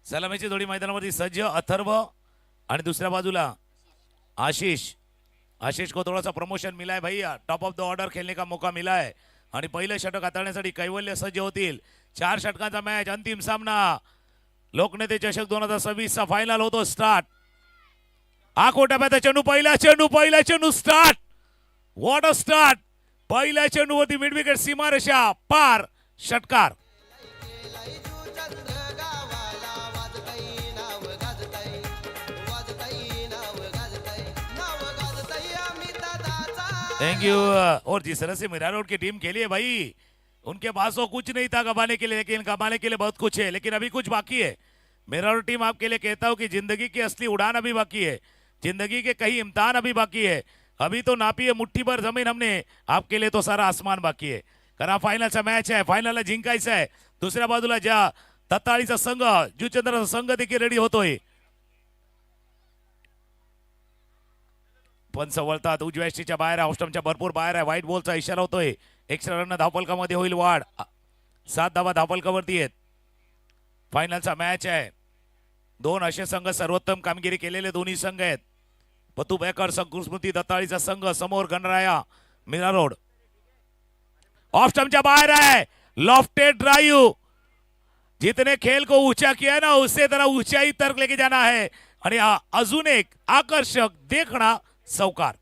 सलामीची जोडी मैदानावरती सज्ज अथर्व आणि दुसऱ्या बाजूला आशीष। आशीष को थोड़ा सा प्रमोशन मिला है भैया, टॉप ऑफ द ऑर्डर खेलने का मौका मिला है आणि पहिले षटक हाताळण्यासाठी कैवल्य सज्ज होतील। 4 षटकांचा मॅच, अंतिम सामना लोकनेते चषक 2026 चा फायनल होतो स्टार्ट। आकोटाप्याचा चेंडू, पहिला चेंडू स्टार्ट। What a start! पहिल्या चेंडूवरती मिड विकेट सीमारेषा पार, षटकार। Thank you. और जिस तरह से मीरा रोड की टीम खेली है भाई, उनके पास तो कुछ नहीं था कमाने के लिए, लेकिन कमाने के लिए बहुत कुछ है, लेकिन अभी कुछ बाकी है। मीरा रोड टीम आपके लिए कहता हूं कि जिंदगी की असली उड़ान अभी बाकी है, जिंदगी के कई इम्तिहान अभी बाकी है। अभी तो नापी है मुट्ठी भर जमीन हमने, आपके लिए तो सारा आसमान बाकी है। कारण फायनलचा मॅच आहे, फायनलला जिंकायचं आहे। दुसऱ्या बाजूला ज्या तत्ताळीचा संघ, जुचंद्रचा संघ देखील रेडी होतोय। पंच वळतात, उजव्या यष्टीच्या बाहेर आहे, ऑस्टमच्या भरपूर बाहेर आहे, व्हाईट बॉलचा इशारा होतोय। एक्स्ट्रा रन धावफलकामध्ये होईल वाढ, 7 धावा धावफलकावरती आहेत। फायनलचा मॅच आहे, 2 असे संघ सर्वोत्तम कामगिरी केलेले दोन्ही संघ आहेत। पतू बेकर संस्कृती दत्ताळीचा संघ समोर, गणराया मीरा रोड। ऑस्टमच्या बाहेर आहे, लॉफ्टेड ड्राइव। जितने खेल को ऊंचा किया ना, उससे तरह ऊंचाई तक लेके जाना है। आणि अजून एक आकर्षक देखणा चौकार।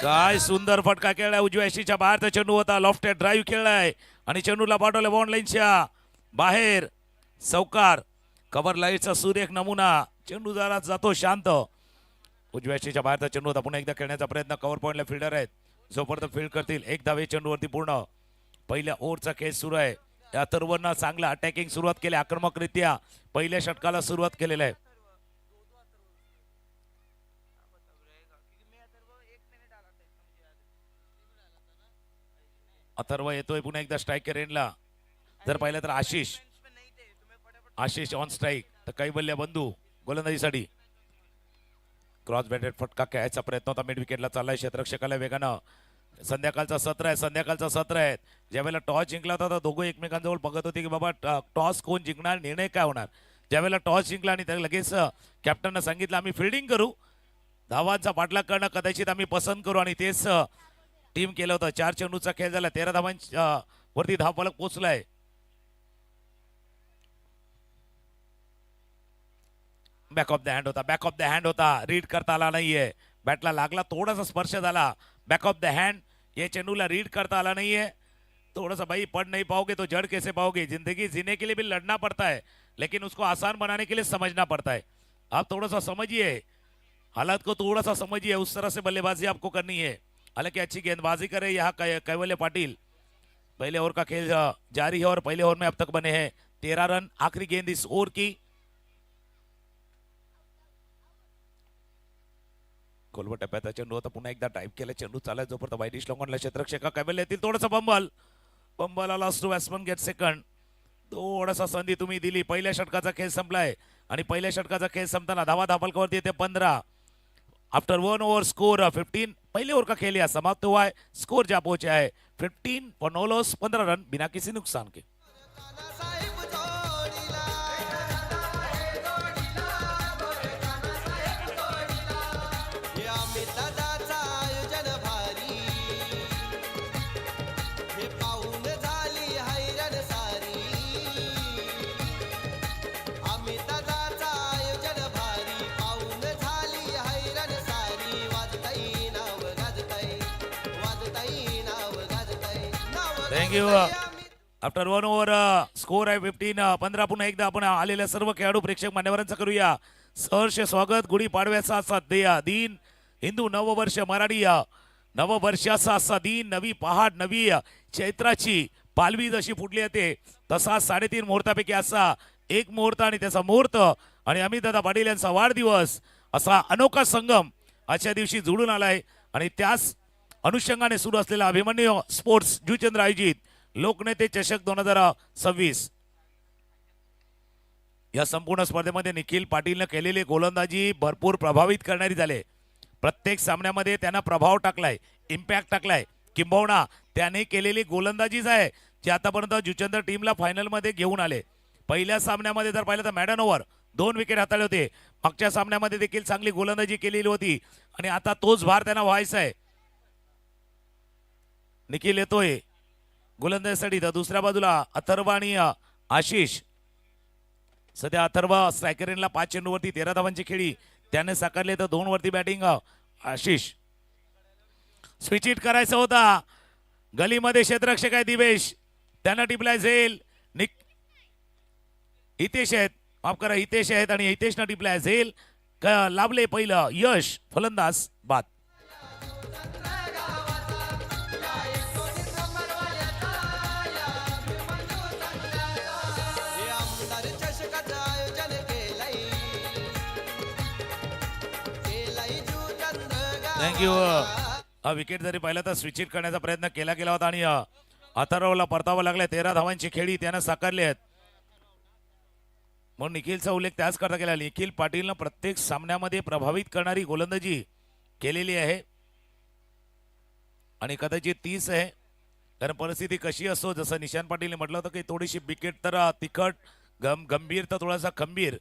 काय सुंदर फटका खेळलाय, उजव्या यष्टीच्या बाहेरचा चेंडू होता, लॉफ्टेड ड्राइव्ह खेळलाय आणि चेंडूला पाठवलं बॉन्ड लाईनच्या बाहेर, चौकार। कव्हर लाईटचा सुरेख नमुना, चेंडू जरा जातो शांत। उजव्या यष्टीच्या बाहेरचा चेंडू होता, पुन्हा एकदा खेळण्याचा प्रयत्न, कव्हर पॉइंटला फिल्डर आहेत, जोपर्यंत फील्ड करतील 1 धावे चेंडूवरती पूर्ण। पहिल्या ओव्हरचा खेळ सुरू आहे, या तरुणांना चांगला अटॅकिंग सुरुवात केली, आक्रमकरित्या पहिल्या षटकाला सुरुवात केलेलं आहे। अथर्व येतोय पुन्हा एकदा स्ट्राइकर एंडला, जर पाहिलं तर आशिष ऑन स्ट्राइक, तर कैवल्य बंधू गोलंदाजीसाठी। क्रॉस बॅटेड फटका खेळायचा प्रयत्न होता, मिड विकेटला चाललाय, क्षेत्ररक्षकाला वेगानं। संध्याकाळचा सत्र आहे, ज्यावेळेला टॉस जिंकला होता तर दोघं एकमेकांजवळ बघत होते की बाबा टॉस कोण जिंकणार, निर्णय काय होणार। ज्यावेळेला टॉस जिंकला आणि त्याला लगेच कॅप्टननं सांगितलं आम्ही फिल्डिंग करू, धावांचा पाठलाग करणं कदाचित आम्ही पसंत करू, आणि तेच टीम केलं होतं। 4 चेंडूचा खेळ झाला, 13 धावांच्या वरती धावफलक पोहोचलाय। बॅक ऑफ द हँड होता, रीड करता आला नाहीये, बॅटला लागला, थोडासा स्पर्श झाला, बैक ऑफ द हैंड। ये चेंडूला रीड करता आला नहीं है, थोड़ा सा भाई पढ़ नहीं पाओगे तो जड़ कैसे पाओगे। जिंदगी जीने के लिए भी लड़ना पड़ता है, लेकिन उसको आसान बनाने के लिए समझना पड़ता है। आप थोड़ा सा समझिए, हालात को थोड़ा सा समझिए, उस तरह से बल्लेबाजी आपको करनी है। हालांकि अच्छी गेंदबाजी करे यहाँ कैवल्य पाटिल। पहले ओवर का खेल जारी है और पहले ओवर में अब तक बने हैं 13 रन। आखिरी गेंद इस ओवर की, खोलवर टप्प्याचा चेंडू होता, पुन्हा एकदा टाइप केला, चेंडू चालला जोपर्यंत वाईट डिश लोकांना क्षेत्ररक्षक कैवल्य येतील, थोडासा बंबल आला, टू बॅट्समन गेट सेकंड। थोडासा संधी तुम्ही दिली, पहिल्या षटकाचा खेळ संपलाय आणि पहिल्या षटकाचा खेळ संपताना धावा धावफलकावरती येते 15। आफ्टर 1 ओवर स्कोर 15, पहले ओवर का खेल समाप्त हुआ है, स्कोर जा पहुंचा है 15 फॉर नो लॉस, 15 रन बिना किसी नुकसान के। Thank you. After 1 over score आहे 15, 15 पुन्हा एकदा आपण आलेल्या सर्व खेळाडू प्रेक्षक मान्यवरांचं करूया सहर्ष स्वागत। गुढीपाडव्याचा असा दिन, हिंदू नववर्ष मराठी नववर्षाचा असा दिन, नवी पहाट नवी चैत्राची पालवी जशी फुटली येते तसा 3.5 मुहूर्तापैकी असा एक मुहूर्त आणि त्याचा मुहूर्त आणि अमितदादा पाटील यांचा वाढदिवस असा अनोखा संगम आजच्या दिवशी जुळून आलाय। आणि त्याच अनुषंगाने सुरू असलेला अभिमन्यू स्पोर्ट्स जुचंद्र आयोजित लोकनेते चषक 2026 या संपूर्ण स्पर्धेमध्ये निखिल पाटीलने केलेली गोलंदाजी भरपूर प्रभावित करणारी झाले। प्रत्येक सामन्यामध्ये त्यांना प्रभाव टाकलाय, इम्पॅक्ट टाकलाय। किंबहुना त्याने केलेली गोलंदाजीच आहे जी आतापर्यंत जुचंद्र टीमला फायनलमध्ये घेऊन आले. पहिल्या सामन्यामध्ये जर पाहिलं तर मॅडन ओव्हर 2 विकेट हाताळले होते. मागच्या सामन्यामध्ये देखील चांगली गोलंदाजी केलेली होती आणि आता तोच भार त्यांना व्हायचा आहे. निखिल येतोय गोलंदाजीसाठी. तर दुसऱ्या बाजूला अथर्व आणि आशिष. सध्या अथर्व स्ट्रायकरला 5 चेंडूवरती 13 धावांची खेळी त्याने साकारले. तर 2 वरती बॅटिंग आशिष. स्विच हिट करायचं होता. गलीमध्ये क्षेत्ररक्षक आहे दिवेश, त्यांना टिपलाय झेल. हितेश आहेत, माफ करा हितेश आहेत आणि हितेशनं टिपलाय झेल. लाभले पहिलं यश, फलंदाज बाद. थँक्यू. हा विकेट जरी पाहिला तर स्विच हिट करण्याचा प्रयत्न केला गेला होता आणि अथर्वला परतावं लागले. 13 धावांची खेळी त्यानं साकारली आहेत. म्हणून निखिलचा उल्लेख त्याच करता केला. निखिल पाटीलनं प्रत्येक सामन्यामध्ये प्रभावित करणारी गोलंदाजी केलेली आहे आणि कदाचित 30 आहे. कारण परिस्थिती कशी असो, जसं निशांत पाटीलने म्हटलं होतं की थोडीशी विकेट तर तिखट, गंभीर तर थोडासा खंबीर.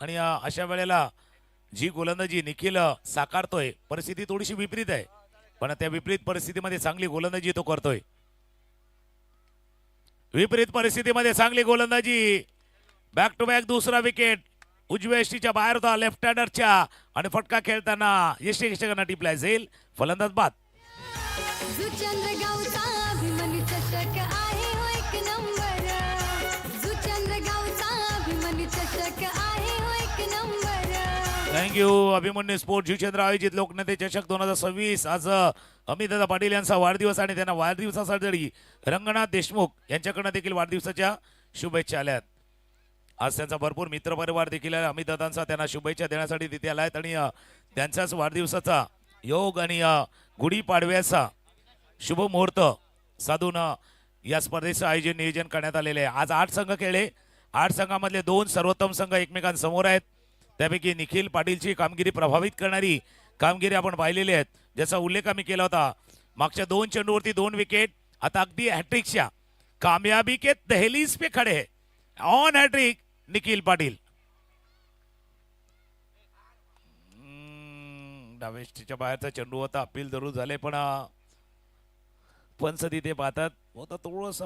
आणि अशा वेळेला जी गोलंदाजी निखिल साकारतोय परिस्थिती थोडीशी विपरीत आहे, पण त्या विपरीत परिस्थितीमध्ये चांगली गोलंदाजी तो करतोय. विपरीत परिस्थितीमध्ये चांगली गोलंदाजी. बॅक टू बॅक दुसरा विकेट. उजव्या यष्टीच्या बाहेर होता लेफ्ट हँडरच्या आणि फटका खेळताना यष्टीक्षकांना टिपलाय झेल. फलंदाज बाद. थँक्यू. अभिमन्यू स्पोर्ट जुचंद्र आयोजित लोकनेते चषक 2026. आज अमितदादा पाटील यांचा वाढदिवस आणि त्यांना वाढदिवसासाठी रंगनाथ देशमुख यांच्याकडनं देखील वाढदिवसाच्या शुभेच्छा आल्यात. आज त्यांचा भरपूर मित्रपरिवार देखील आहे. अमितदादांचा त्यांना शुभेच्छा देण्यासाठी तिथे आलायत आणि त्यांच्याच वाढदिवसाचा योग आणि गुढीपाडव्याचा शुभ मुहूर्त साधून या स्पर्धेचं आयोजन नियोजन करण्यात आलेले आहे. आज 8 संघ खेळले. 8 संघामधले 2 सर्वोत्तम संघ एकमेकांसमोर आहेत. त्यापैकी निखिल पाटीलची कामगिरी प्रभावित करणारी कामगिरी आपण पाहिलेली आहेत, ज्याचा उल्लेख आम्ही केला होता. मागच्या 2 चेंडूवरती 2 विकेट. आता अगदी हॅट्रिकच्या कामयाबी के दहलीज पे खडे है. On hattrick Nikhil Patil. डावेस्टीच्या बाहेरचा चेंडू होता. अपील जरूर झाले पण पंच तिथे पाहतात होता थोडस.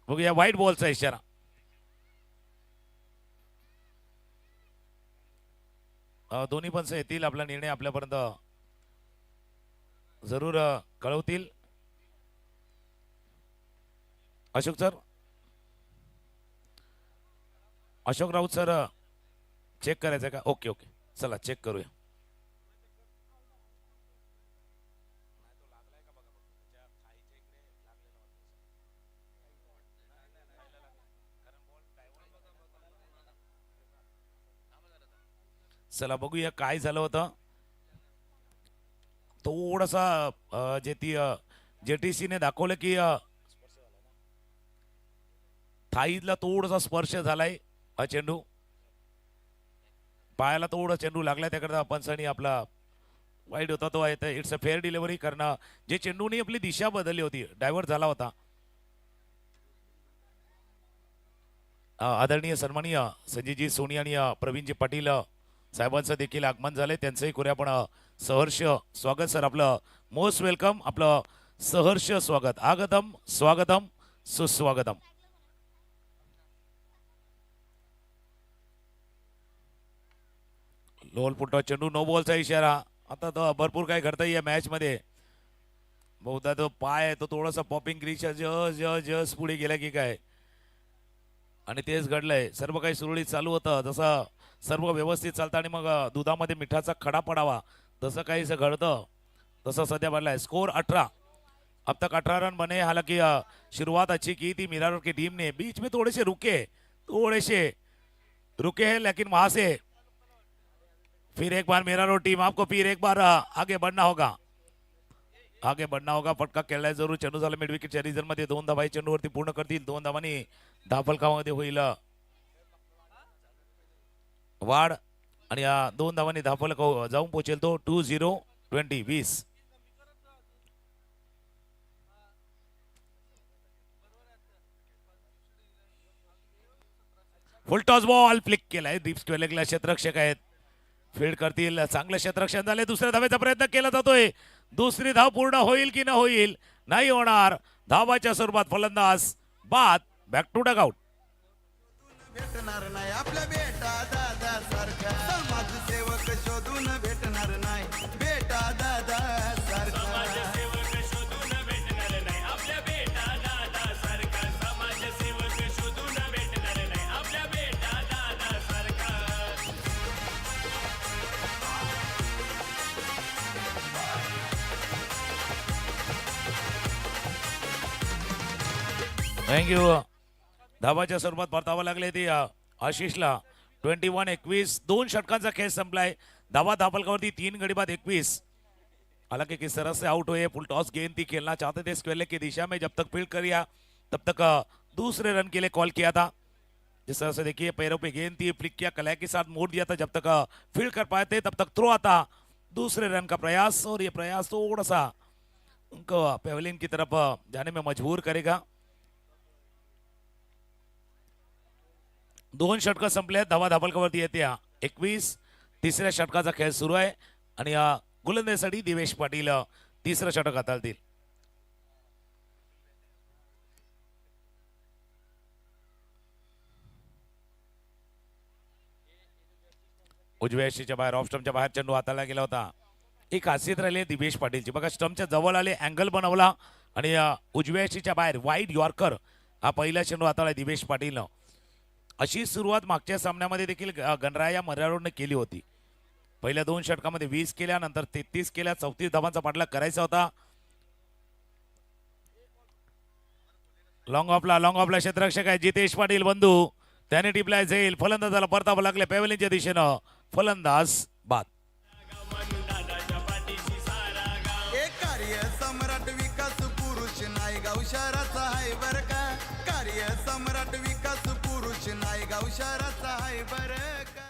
बघूया व्हाईट बॉलचा इशारा. दोन्ही पंच येतील, आपला निर्णय आपल्यापर्यंत जरूर कळवतील. Ashok sir, Ashok Raut sir, check करायचं का? ओके ओके, चला चेक करूया. चला बघूया काय झालं होतं. थोडासा जेटीसी ने दाखवलं की थाईला थोडासा स्पर्श झालाय. हा चेंडू पायाला थोडा चेंडू लागलाय, त्याकरता पंचांनी आपला वाईट होता तो आहे. It's a fair delivery. कारण जे चेंडूने आपली दिशा बदलली होती, डायव्हर्ट झाला होता. आदरणीय सन्माननीय संजयजी सोनी आणि प्रवीणजी पाटील साहेबांचं देखील आगमन झाले. त्यांचंही करूया आपण सहर्ष स्वागत. सर आपलं मोस्ट वेलकम, आपलं सहर्ष स्वागत. आगतम स्वागतम सुस्वागतम. लोल पुट्टा चेंडू, नो बॉलचा इशारा. आता तो भरपूर काय घडतंय या मॅच मध्ये. बहुधा तो पाय आहे तो थोडासा पॉपिंग ग्रीच्या जस पुढे गेला की काय, आणि तेच घडलंय. सर्व काही सुरळीत चालू होतं, जसं सर्व व्यवस्थित चालतं आणि मग दुधामध्ये मिठाचा खडा पडावा तसं काहीच घडतं, तसं सध्या बनलाय. स्कोर 18. अब तक 18 रन बने. हालांकि शुरुआत अच्छी की थी मिरारोर की टीम ने. बीच में थोड़े से रुके हैं, लेकिन वहां से फिर एक बार मिरारोर टीम आपको फिर एक बार आगे बढ़ना होगा. फटका खेळलाय जरूर. चेंडू झाला मिड विकेटच्या रिझन मध्ये. 2 धावा चेंडूवरती पूर्ण करतील. 2 धावांनी धाफलकामध्ये होईल वाढ आणि या 2 धावांनी धावफलक जाऊन पोहोचेल तो 20-20. फुल टॉस बॉल फ्लिक केलाय. दीप स्क्वेलेगला क्षेत्ररक्षक आहेत, फील्ड करतील. चांगलं क्षेत्ररक्षण झाले. दुसऱ्या धावेचा प्रयत्न केला जातोय. दुसरी धाव पूर्ण होईल की न होईल, नाही होणार. धावाच्या स्वरूपात फलंदाज बाद. Back to dugout. भेटणार नाही आपल्या बेटा दादा सारखा समाजसेवक शोधून भेटणार नाही बेटा दादा सारखा समाजसेवक शोधून भेटणार नाही आपल्या बेटा दादा सारखा समाजसेवक शोधून भेटणार नाही आपल्या बेटा दादा सारखा. थँक्यू. धावाच्या स्वरूपात परतावं लागले ते आशिषला. 21-21. 2 षटकांचा खेळ संपलाय. धावा धावफलकावरती 3 गडी बाद 21. हालांकि किस तरह से आउट हुए, फुल टॉस गेंद थी, खेलना चाहते थे स्क्वेलेग की दिशा में. जब तक फील्ड किया तब तक दूसरे रन के लिए कॉल किया था. जिस तरह से देखिए पैरों पे गेंद थी, फ्लिक किया, कलाई के साथ मोड़ दिया था. जब तक फील्ड कर पाए थे तब तक थ्रो आता. दूसरे रन का प्रयास, और ये प्रयास थोड़ा सा उनको पेवलिन की तरफ जाने में मजबूर करेगा. 2 षटकं संपले आहेत. धावा धावफलकावरती येते 21. तिसऱ्या षटकाचा खेळ सुरू आहे आणि गोलंदाजीसाठी दिवेश पाटील तिसरं षटक हाताळतील. उजव्या यष्टीच्या बाहेर, ऑफ स्टंपच्या बाहेर चेंडू हाताळला गेला होता. एक खासियत राहिली आहे दिवेश पाटीलची. बघा, स्टंपच्या जवळ आले, अँगल बनवला आणि उजव्या यष्टीच्या बाहेर वाईड यॉर्कर हा पहिला चेंडू हाताळला दिवेश पाटीलनं. अशी सुरुवात मागच्या सामन्यामध्ये देखील गणराया मराठवाड्याने केली होती. पहिल्या 2 षटकामध्ये 20 केल्या, नंतर 33 केल्या. 34 धावांचा पाठलाग करायचा होता. लॉंग ऑफला क्षेत्ररक्षक आहे जितेश पाटील बंधू. त्याने टिपलाय जाईल. फलंदाजाला परतावं लागले पेवलिनच्या दिशेनं. फलंदाज बाद. एक कार्य सम्राट विकास पुरुष नायगाव शहराचा आहे बर का. कार्य सम्राट विकास पुरुष नायगाव शहराचा आहे बर का.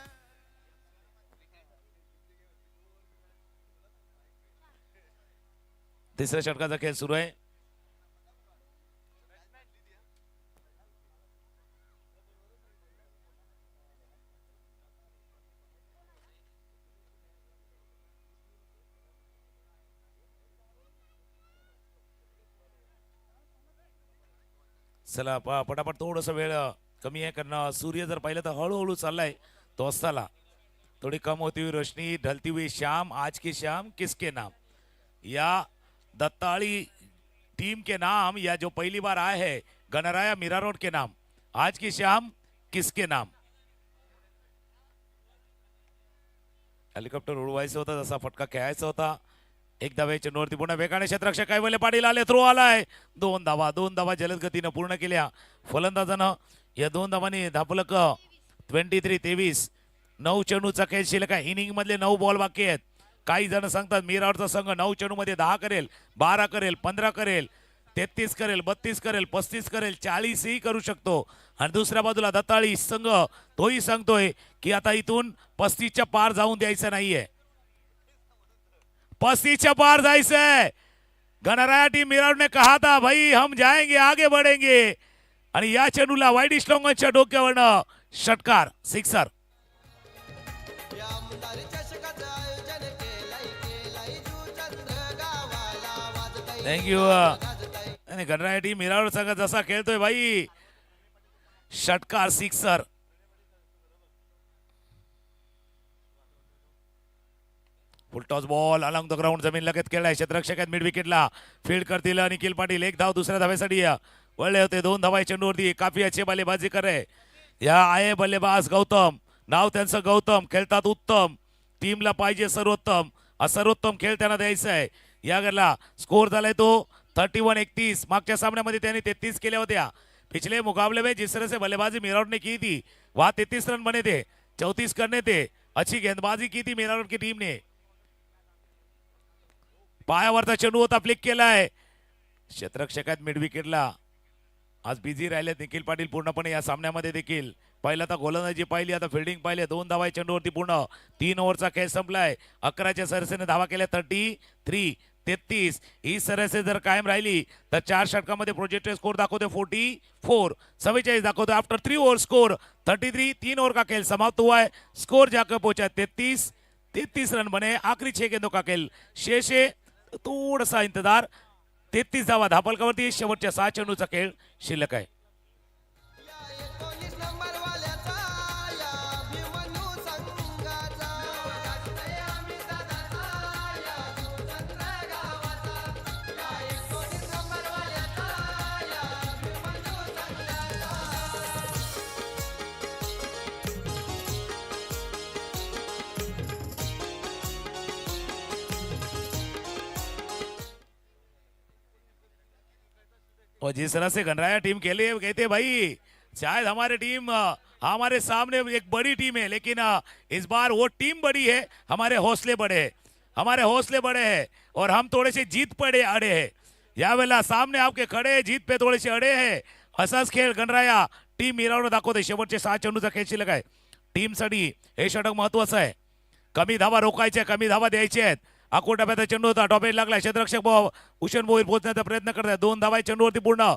तिसऱ्या षटकाचा खेळ सुरू आहे. चला पटापट थोडस वेळ कमी आहे, कारण सूर्य जर पाहिलं तर हळूहळू चाललाय तो अस्ताला. थोड़ी कम होती हुई रोशनी, ढलती हुई शाम, आज की शाम किसके नाम. या दत्ताली टीम के नाम, या जो पहली बार आए हैं गणराया मीरा रोड के नाम. आज की शाम किसके नाम. हेलिकॉप्टर उडवायचं होतं, जसा फटका खेळायचा होता. एक धावे चेंडूवरती पुन्हा वेगाने क्षेत्ररक्षक कैवल्य पाटील आले. थ्रो आलाय. 2 धावा जलद गतीनं पूर्ण केल्या फलंदाजानं. या 2 धावांनी धावफलक 23-23. 9 चेंडूचा खेळ शिल्लक आहे. इनिंग मधले 9 बॉल बाकी आहेत. काही जण सांगतात मीरावरचा संघ 9 चेंडू मध्ये 10 करेल, 12 करेल, 15 करेल, 33 करेल, 32 करेल, 35 करेल, 40 ही करू शकतो. आणि दुसऱ्या बाजूला दत्ताळी संघ तोही सांगतोय की आता इथून 35च्या पार जाऊन द्यायचं नाहीये. 35च्या पार जायचंय. गणराया टीम मीरावड ने कहा था भाई हम जाएंगे, आगे बढ़ेंगे. आणि या चेंडूला वाईड स्टॉंगच्या डोक्यावरनं षटकार, सिक्सर. थँक्यू. आणि गणराया टीम मीरावड संघ जसा खेळतोय भाई, षटकार, sixer. Full toss ball along the ground, जमीन लगत खेळलाय. क्षेत्ररक्षक आहेत मिड विकेटला. फील्ड करतील निखिल पाटील. 1 धाव दुसऱ्या धावेसाठी वळले होते. 2 धावा चेंडूवरती. काफी अच्छे बल्लेबाजी करे या आहे बल्लेबाज गौतम. नाव त्यांचं गौतम. खेळतात उत्तम. टीमला पाहिजे सर्वोत्तम. सर्वोत्तम खेळ त्यांना द्यायचा आहे. या गरला स्कोर झालाय तो 31-31. मागच्या सामन्यामध्ये त्यांनी 33 केल्या होत्या. पिछले मुकाबले में जिस तरह से बल्लेबाजी मीरावड ने की थी, वहां 33 रन बने थे, 34 करने थे. अच्छी गेंदबाजी की थी मीरावड की टीम ने. पायावरचा चेंडू होता, फ्लिक केलाय. क्षेत्ररक्षक आहेत मिड विकेटला. आज बिझी राहिले निखिल पाटील पूर्णपणे या सामन्यामध्ये देखील. पहिला तर गोलंदाजी पाहिली, आता फिल्डिंग पाहिली. 2 धावा चेंडूवरती पूर्ण. 3 ओव्हरचा खेळ संपलाय. 11च्या सरासरीने धावा केल्या 33. ही सरासरी जर कायम राहिली तर 4 षटकामध्ये प्रोजेक्टेड स्कोर दाखवते 44. 47 दाखवतो. After 3 over score 33. 3 ओव्हर का खेल समाप्त हुआ है. स्कोर जाकर पहुंचा 33 रन बने. आखिरी 6 गेंदों का खेल शेष है. थोड़ा सा इंतजार. 33 धावा धापलकावरती. शेवटच्या 6 चेंडूचा खेळ शिल्लक आहे. या 19 नंबर वाल्याचा या अभिमन्यू संघाचा आम्ही दादाचा या शिवचंद्र गावाचा या 19 नंबर वाल्याचा या अभिमन्यू संघाचा. और जिस तरह से गणराया टीम खेली है, कहते भाई शायद हमारे टीम हमारे सामने एक बड़ी टीम है, लेकिन इस बार वो टीम बड़ी है, हमारे हौसले बड़े हैं. हमारे हौसले बड़े हैं और हम थोड़े से जीत पड़े अड़े हैं. यावेळेला सामने आपके खड़े हैं, जीत पे थोडेसे अडे आहे. असाच खेळ गणराया टीम मिरावून दाखवते. शेवटचे 6 चेंडूचा खेळ शिल्लक आहे. टीमसाठी हे षटक महत्वाचं आहे. कमी धावा रोखायच्या, कमी धावा द्यायचे आहेत. आखो टप्प्याचा चेंडू होता, टॉपेज लागला. क्षेत्ररक्षक उशन भोईर पोहोचण्याचा प्रयत्न करतात. 2 धावा चेंडूवरती पूर्ण.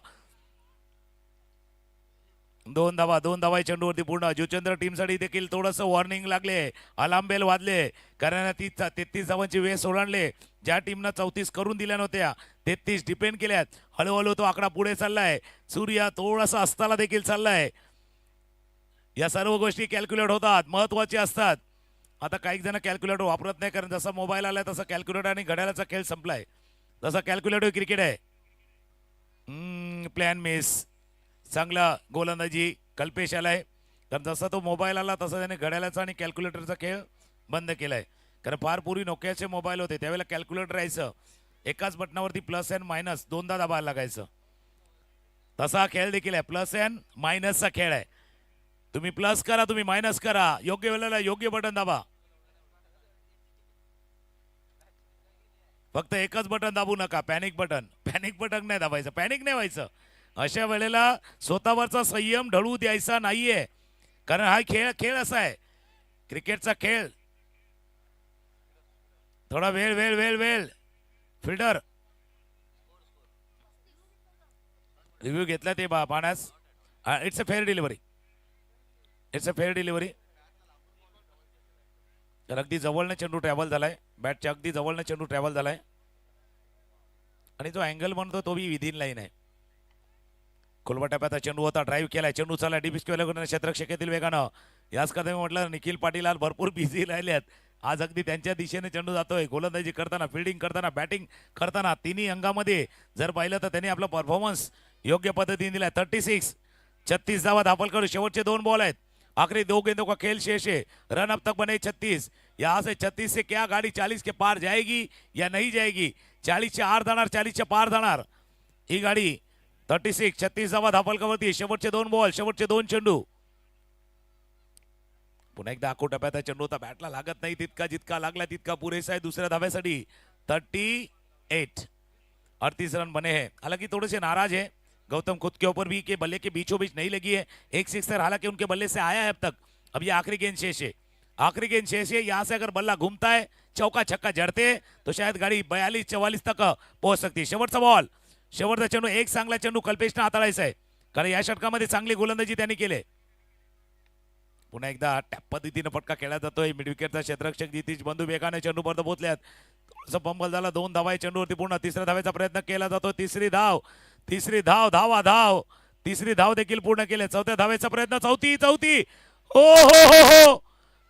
2 धावा चेंडूवरती पूर्ण. जुचंद्र टीमसाठी देखील थोडंसं वॉर्निंग लागले, अलार्म बेल वाजले, कारण 33 धावांची वेळ ओलांडले. ज्या टीमनं 34 करून दिल्या नव्हत्या 33 डिपेंड केल्यात. हळूहळू तो आकडा पुढे चाललाय. सूर्या थोडासा अस्ताला देखील चाललाय. या सर्व गोष्टी कॅल्क्युलेट होतात, महत्वाच्या असतात. आता काही जण कॅल्क्युलेटर वापरत नाही, कारण जसा मोबाईल आलाय तसा कॅल्क्युलेटर आणि घड्याळाचा खेळ संपलाय. तसा कॅल्क्युलेटर क्रिकेट आहे. Plan miss. चांगला गोलंदाजी कल्पेश आलाय, कारण जसा तो मोबाईल आला तसा त्याने घड्याळाचा आणि कॅल्क्युलेटरचा खेळ बंद केलाय. कारण फार पूर्वी नोकियाचे मोबाईल होते, त्यावेळेला कॅल्क्युलेटर राहायचं. एकाच बटनावरती प्लस अँड मायनस दोनदा दाबायला लागायचं. तसा खेळ देखील आहे. प्लस अँड मायनसचा खेळ आहे. तुम्ही प्लस करा, तुम्ही मायनस करा, योग्य वेळेला योग्य बटन दाबा. फक्त एकच बटन दाबू नका, पॅनिक बटन नाही दाबायचं, पॅनिक नाही व्हायचं. अशा वेळेला स्वतःवरचा संयम ढळू द्यायचा नाहीये, कारण हा खेळ असा आहे, क्रिकेटचा खेळ. थोडा वेळ फिल्डर रिव्ह्यू घेतला ते पाण्यास. It's a fair delivery. तर अगदी जवळनं चेंडू ट्रॅव्हल झालाय, बॅटच्या अगदी जवळनं चेंडू ट्रॅव्हल झालाय, आणि जो अँगल म्हणतो तो बी विदिन लाईन आहे. कोलवाट्याचा चेंडू होता, ड्राईव्ह केलाय, चेंडू चालला डीप स्क्वेअर क्षेत्ररक्षक वेगानं. याच करता मी म्हटलं निखिल पाटील आज भरपूर बिझी राहिलेत. आज अगदी त्यांच्या दिशेने चेंडू जातोय. गोलंदाजी करताना, फिल्डिंग करताना, बॅटिंग करताना तिन्ही अंगामध्ये जर पाहिलं तर त्यांनी आपला परफॉर्मन्स योग्य पद्धतीने दिलाय. 36 धावा धापल करू. शेवटचे 2 बॉल आहेत. आखिरी 2 गेंदों का खेल शेष है. रन अब तक बने 36. यहाँ से 36 से क्या गाड़ी 40 के पार जाएगी या नहीं जाएगी. 40 च्या आर जाणार, 40 च्या पार जाणार ही गाडी. 36 धावा धापलकावरती. शेवटचे 2 बॉल, शेवटचे 2 चेंडू. पुन्हा एकदा आखो टप्प्याचा चेंडू होता, बॅटला लागत नाही तितका, जितका लागला तितका पुरेसा आहे दुसऱ्या धाव्यासाठी. 38 रन बने हैं. हालांकि थोड़े से नाराज है गौतम खुद के ऊपर भी कि बल्ले के बीचों बीच नहीं लगी है. एक सिक्सर हालांकि उनके बल्ले से आया है अब तक. अब ये आखिरी गेंद शेष है. यहाँ से अगर बल्ला घूमता है, चौका छक्का जड़ते तो शायद गाड़ी 42-44 तक पोहोच सकती है. शेवटचा बॉल, शेवटचा चेंडू. एक चांगला चेंडू कल्पेशने हाताळायचा आहे, कारण या षटकामध्ये चांगली गोलंदाजी त्यांनी केली. पुन्हा एकदा टॅप पद्धतीने फटका खेळला जातोय. मिड विकेटचा क्षेत्ररक्षक जितीश बंधू वेगाने चेंडू पर्यंत पोहोचल्यात. थोडंसं बंबल झाला. 2 धावा चेंडूवरती पूर्ण. 3ऱ्या धावेचा प्रयत्न केला जातो. तिसरी धाव तिसरी धाव देखील पूर्ण केले. 4थ्या धावेचा प्रयत्न. चौथी हो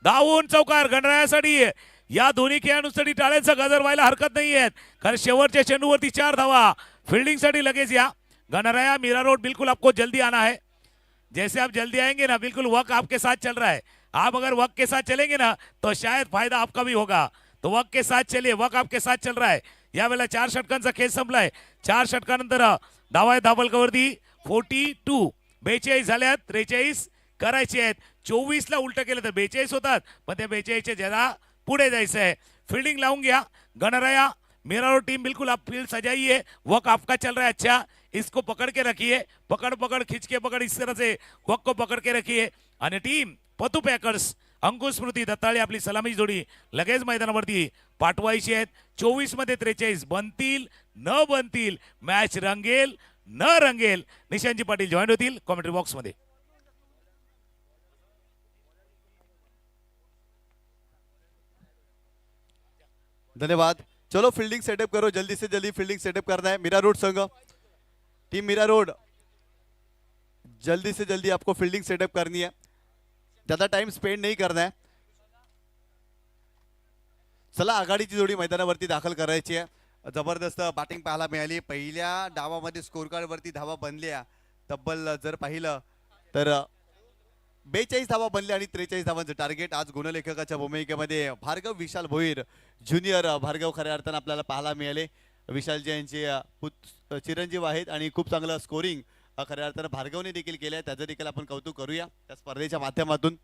धावून चौकार गणरायासाठी. या दोन्ही खेळाडूंसाठी टाळ्यांचा गजर व्हायला हरकत नाहीये, कारण शेवटच्या चेंडूवरती 4 धावा. फिल्डिंगसाठी लगेच या. गणराया मीरा रोड बिल्कुल आपको जल्दी आना है. जैसे आप जल्दी आएंगे ना, बिल्कुल वक्त आपके साथ चल रहा है. आप अगर वक्त के साथ चलेंगे ना तो शायद फायदा आपका भी होगा. तो वक्त के साथ चलिए, वक्त आपके साथ चल रहा है. यावेळेला 4 षटकांचा खेळ संपलाय. 4 षटकानंतर धावा आहेत धाबलकावरती 42. 42 झाल्यात. 43 करायचे आहेत. 24 ला उलट केलं तर 42 होतात, पण त्या 42च्या जरा पुढे जायचं आहे. फील्डिंग लावून घ्या. गणराया मेरा रोड टीम बिल्कुल आप फील्ड सजाइए. वक्त आपका चल रहा है. अच्छा इसको पकड़ के रखिए, पकड़ पकड़ खींच के पकड़, इस तरह से वक को पकड़ के रखिए. आणि टीम पतू पॅकर्स अंकुश स्मृती दत्ताळे आपली सलामी जोडी लगेच मैदानावरती पाठवायची आहेत. 24 मध्ये 43 बनतील न बनतील, मॅच रंगेल न रंगेल. निशांतजी पाटील जॉईन होतील कॉमेंट्री बॉक्स मध्ये. धन्यवाद. चलो फील्डिंग सेटअप करो, जल्दी से जल्दी फील्डिंग सेटअप करना है. मीरा रोड संघ, टीम मीरा रोड, जल्दी से जल्दी आपको फील्डिंग सेटअप करनी है, ज्यादा टाइम स्पेंड नहीं करना है. चला आघाडीची जोडी मैदानावरती दाखल करायची आहे. जबरदस्त बॅटिंग पाहायला मिळाली. पहिल्या डावामध्ये स्कोर कार्ड वरती धावा बनल्या तब्बल जर पाहिलं तर 42 धावा बनल्या आणि 43 धावांचं टार्गेट. आज गुणलेखकाच्या भूमिकेमध्ये भार्गव विशाल भोईर ज्युनियर भार्गव खऱ्या अर्थानं आपल्याला पाहायला मिळाले. विशालजी यांचे चिरंजीव आहेत आणि खूप चांगलं स्कोरिंग खऱ्या अर्थानं भार्गवने देखील केलं आहे. त्याचं देखील आपण कौतुक करूया त्या स्पर्धेच्या माध्यमातून.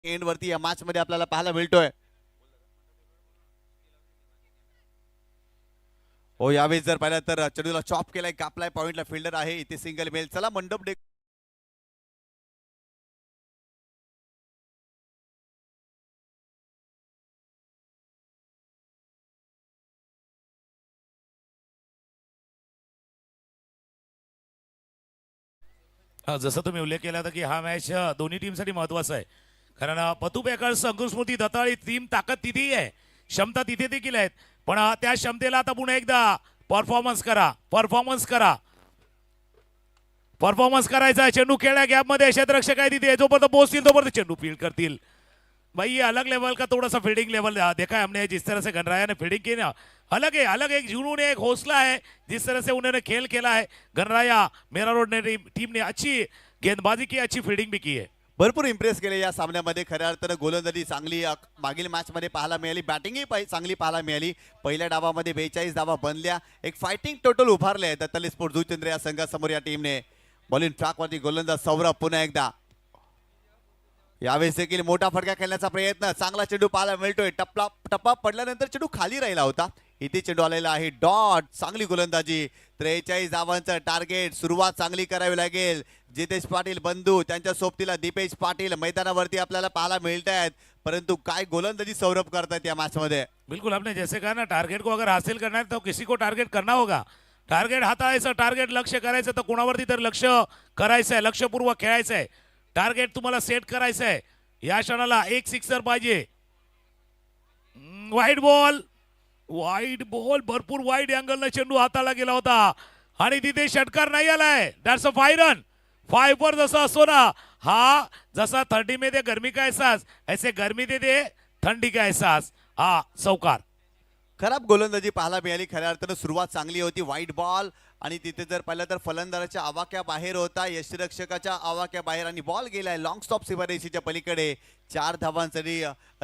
एंड वरती या मॅच मध्ये आपल्याला पाहायला मिळतोय. हो यावेळेस जर पाहिलं तर चेंडूला चॉप केलाय, कापलाय, पॉइंटला फिल्डर आहे, इथे सिंगल मेल. चला मंडप डेक जसं तुम्ही उल्लेख केला होता की हा मॅच दोन्ही टीमसाठी महत्वाचा आहे. कारण पतू पॅकर्स अंकुश स्मृती दत्ताळे टीम ताकद तिथेही आहे, क्षमता तिथे देखील आहेत. पण त्या क्षमतेला आता पुन्हा एकदा परफॉर्मन्स करा, परफॉर्मन्स करा, परफॉर्मन्स करायचा आहे. चेंडू खेळ्या गॅपमध्ये क्षेत्ररक्षक आहे तिथे, जोपर्यंत पोहोचतील तोपर्यंत चेंडू फील्ड करतील. भाई ये अलग लेवल का थोड़ा सा फील्डिंग लेवल देखा है हमने. जिस तरह से गणराया ने फील्डिंग की ना, अलग है, अलग एक जुनून है, एक हौसला है. जिस तरह से उन्होंने खेल खेला है गणराया मेरा रोड ने टीम ने अच्छी गेंदबाजी की, अच्छी फील्डिंग भी की है. भरपूर इम्प्रेस केले या सामन्यामध्ये. खऱ्या अर्थानं गोलंदाजी चांगली मागील मॅच मध्ये पाहायला मिळाली, बॅटिंगही चांगली पाहायला मिळाली. पहिल्या डावामध्ये 42 धावा बनल्या, एक फायटिंग टोटल उभारले दत्ताले स्पोर्ट जुचंद्र या संघासमोर या टीमने. बॉलिंग ट्रॅकवरती गोलंदाज सौरभ पुन्हा एकदा. यावेळेस देखील मोठा फटका खेळण्याचा प्रयत्न, चांगला चेंडू पाहायला मिळतोय. टप्पा पडल्यानंतर चेंडू खाली राहिला होता, इथे चेंडू आलेला आहे डॉट. चांगली गोलंदाजी, 43 धावांचं टार्गेट. सुरुवात चांगली करावी लागेल. जितेश पाटील बंधू त्यांच्या सोबतीला दीपेश पाटील मैदानावरती आपल्याला पाहायला मिळत आहेत. परंतु काय गोलंदाजी सौरभ करतात या मॅच मध्ये. बिल्कुल आपने जैसे कहा ना, टारगेट को अगर हासिल करना है तो किसी को टारगेट करना होगा. टार्गेट हाताळायचं, टार्गेट लक्ष करायचं, तर कोणावरती तर लक्ष करायचं आहे, लक्षपूर्वक खेळायचं आहे. टार्गेट तुम्हाला सेट करायचं आहे. या क्षणाला एक सिक्सर पाहिजे. वाईड बॉल, वाईड बॉल, भरपूर वाईड अँगलने चेंडू हाताला गेला होता आणि तिथे षटकार नाही आलाय. That's a 5 run. 5 पर जसा असतो ना, हा जसा थंडी में दे गर्मी का एहसास, ऐसे गर्मी दे दे थंडी का एहसास. हा चौकार. खराब गोलंदाजी पाहायला मिळाली. खऱ्या अर्थानं सुरुवात चांगली होती. वाईट बॉल आणि तिथे जर पाहिलं तर फलंदाजाच्या आवाक्या बाहेर होता, यष्टिरक्षकाच्या आवाक्या बाहेर आणि बॉल गेलाय लॉंग स्टॉप सीमारेषेच्या पलीकडे. 4 धावांसाठी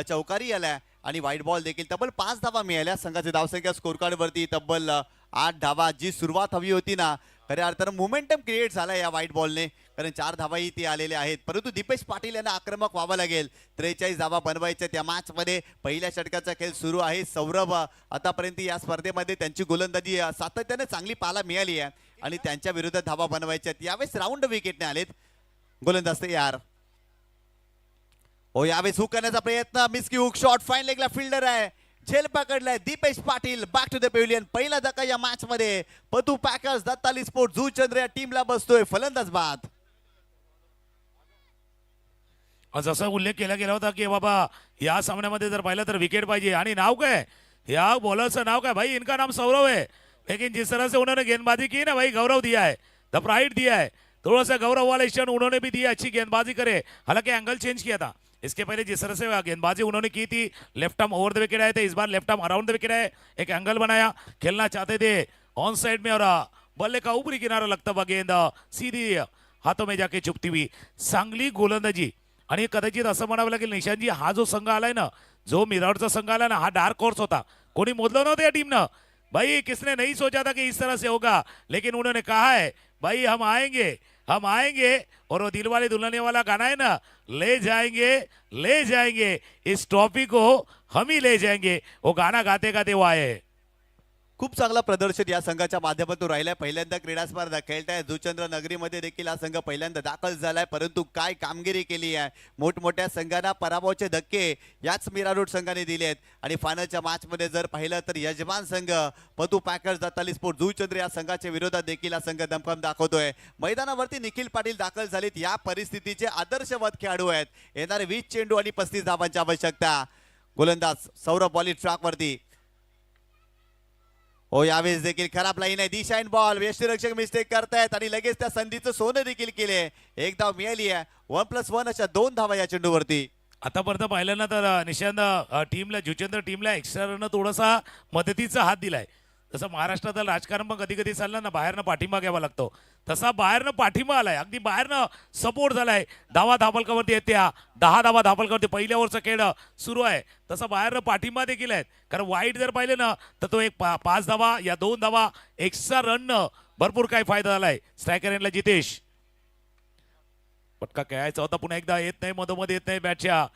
चौकारी आल्या आणि वाईट बॉल देखील. तब्बल 5 धावा मिळाल्या. संघाची धावसंख्या स्कोर कार्ड वरती तब्बल 8 धावा. जी सुरुवात हवी होती ना, खऱ्या अर्थानं मोमेंटम क्रिएट झाला या वाईट बॉलने, कारण 4 धावाही ती आलेल्या आहेत. परंतु दीपेश पाटील यांना आक्रमक व्हावं लागेल. 43 धावा बनवायच्या त्या मॅच मध्ये. पहिल्या षटकाचा खेळ सुरू आहे. सौरभ आतापर्यंत या स्पर्धेमध्ये त्यांची गोलंदाजी सातत्याने चांगली पाहायला मिळाली आहे आणि त्यांच्या विरुद्ध धावा बनवायच्या. यावेळेस राऊंड विकेटने आलेत गोलंदाज तयार. हो यावेळेस हुक करण्याचा प्रयत्न, मिस की हुक शॉट, फाईन लेगला फिल्डर आहे झेल पकडलाय Deepesh Patil back to the pavilion. पहिला धक्का या मॅच मध्ये पतू पॅकर्स दत्ताली स्पोर्ट जुचंद्र या टीमला बसतोय फलंदाज बाद. जसा उल्लेख केला गेला होता की बाबा या सामन्यामध्ये जर पाहिलं तर विकेट पाहिजे आणि नाव काय या बॉलरचं नाव काय भाई, इनका नाम सौरव है, लेकिन जिस तरह से उन्होंने गेंदबाजी की ना भाई, गौरव दिया है, द प्राइड दिया है, थोड़ा सा गौरव वाला क्षण उन्होंने भी दिया, अच्छी गेंदबाजी करे. हालांकि एंगल चेंज किया था इसके पहले, जिस तरह से गेंदबाजी उन्होंने की थी, left arm over the wicket आए थे, इस बार left arm around the wicket है, एक एंगल बनाया, खेलना चाहते थे ऑन साइड में और बल्ले का ऊपरी किनारा लगता हुआ गेंद सीधी हाथों में जाके चुपती हुई. चांगली गोलंदाजी. आणि कदाचित असं म्हणावं लागेल निशांतजी, हा जो संघ आलाय ना, जो मिराडचा संघ आला ना, हा डार्क हॉर्स होता. कोणी मोजलं नव्हतं या टीमनं भाई, किसने नहीं सोचा था कि इस तरह से होगा, लेकिन उन्होंने कहा है भाई हम आएंगे और वो दिलवाले दुल्हनिया वाला गाना है ना, ले जाएंगे इस ट्रॉफी को हम ही ले जाएंगे, वो गाना गाते गाते वो आए. खूप चांगला प्रदर्शन या संघाच्या माध्यमातून राहिलाय. पहिल्यांदा क्रीडा स्पर्धा खेळताय जुचंद्र नगरीमध्ये देखील हा संघ पहिल्यांदा दाखल झालाय, परंतु काय कामगिरी केली आहे. मोठमोठ्या संघांना पराभवाचे धक्के याच मीरा रोड संघाने दिले आहेत. आणि फायनलच्या मॅच मध्ये जर पाहिलं तर यजमान संघ पतू पॅकर्स दत्ताली स्पोर्ट जुचंद्र या संघाच्या विरोधात देखील हा संघ दमखम दाखवतोय. मैदानावरती निखिल पाटील दाखल झालेत. या परिस्थितीचे आदर्शवत खेळाडू आहेत. येणारे 20 चेंडू आणि 35 धावांची आवश्यकता. गोलंदाज सौरभ बॉलिंग ट्रॅक वरती. हो, यावेळेस देखील खराब लाईन आहे. दिशा इन बॉल, यष्टीरक्षक मिस्टेक करतायत आणि लगेच त्या संधीचं सोनं देखील केले. एक धाव मिळाली आहे. 1+1 अशा 2 धावा या चेंडूवरती. आतापर्यंत पाहिलं ना तर निशांत टीमला जुचंद्र टीमला एक्स्ट्रा रन थोडासा मदतीचा हात दिलाय. जसं महाराष्ट्रातील राजकारण पण कधी कधी चाललं ना, बाहेरनं पाठिंबा घ्यावा लागतो, तसा बाहेरनं पाठिंबा आलाय, अगदी बाहेरनं सपोर्ट झालाय. धावा धापलकावरती येत्या 10 धावा धापलकावरती पहिल्या ओव्हरचा खेळ सुरू आहे, तसा बाहेरनं पाठिंबा देखील आहेत. कारण वाईट जर पाहिलं ना तर तो एक 5 धावा या 2 धावा एक्स्ट्रा रननं भरपूर काही फायदा झालाय. स्ट्रायकर एंडला जितेश पटका खेळायचा होता, पुन्हा एकदा येत नाही, मधोमध येत नाही बॅटच्या.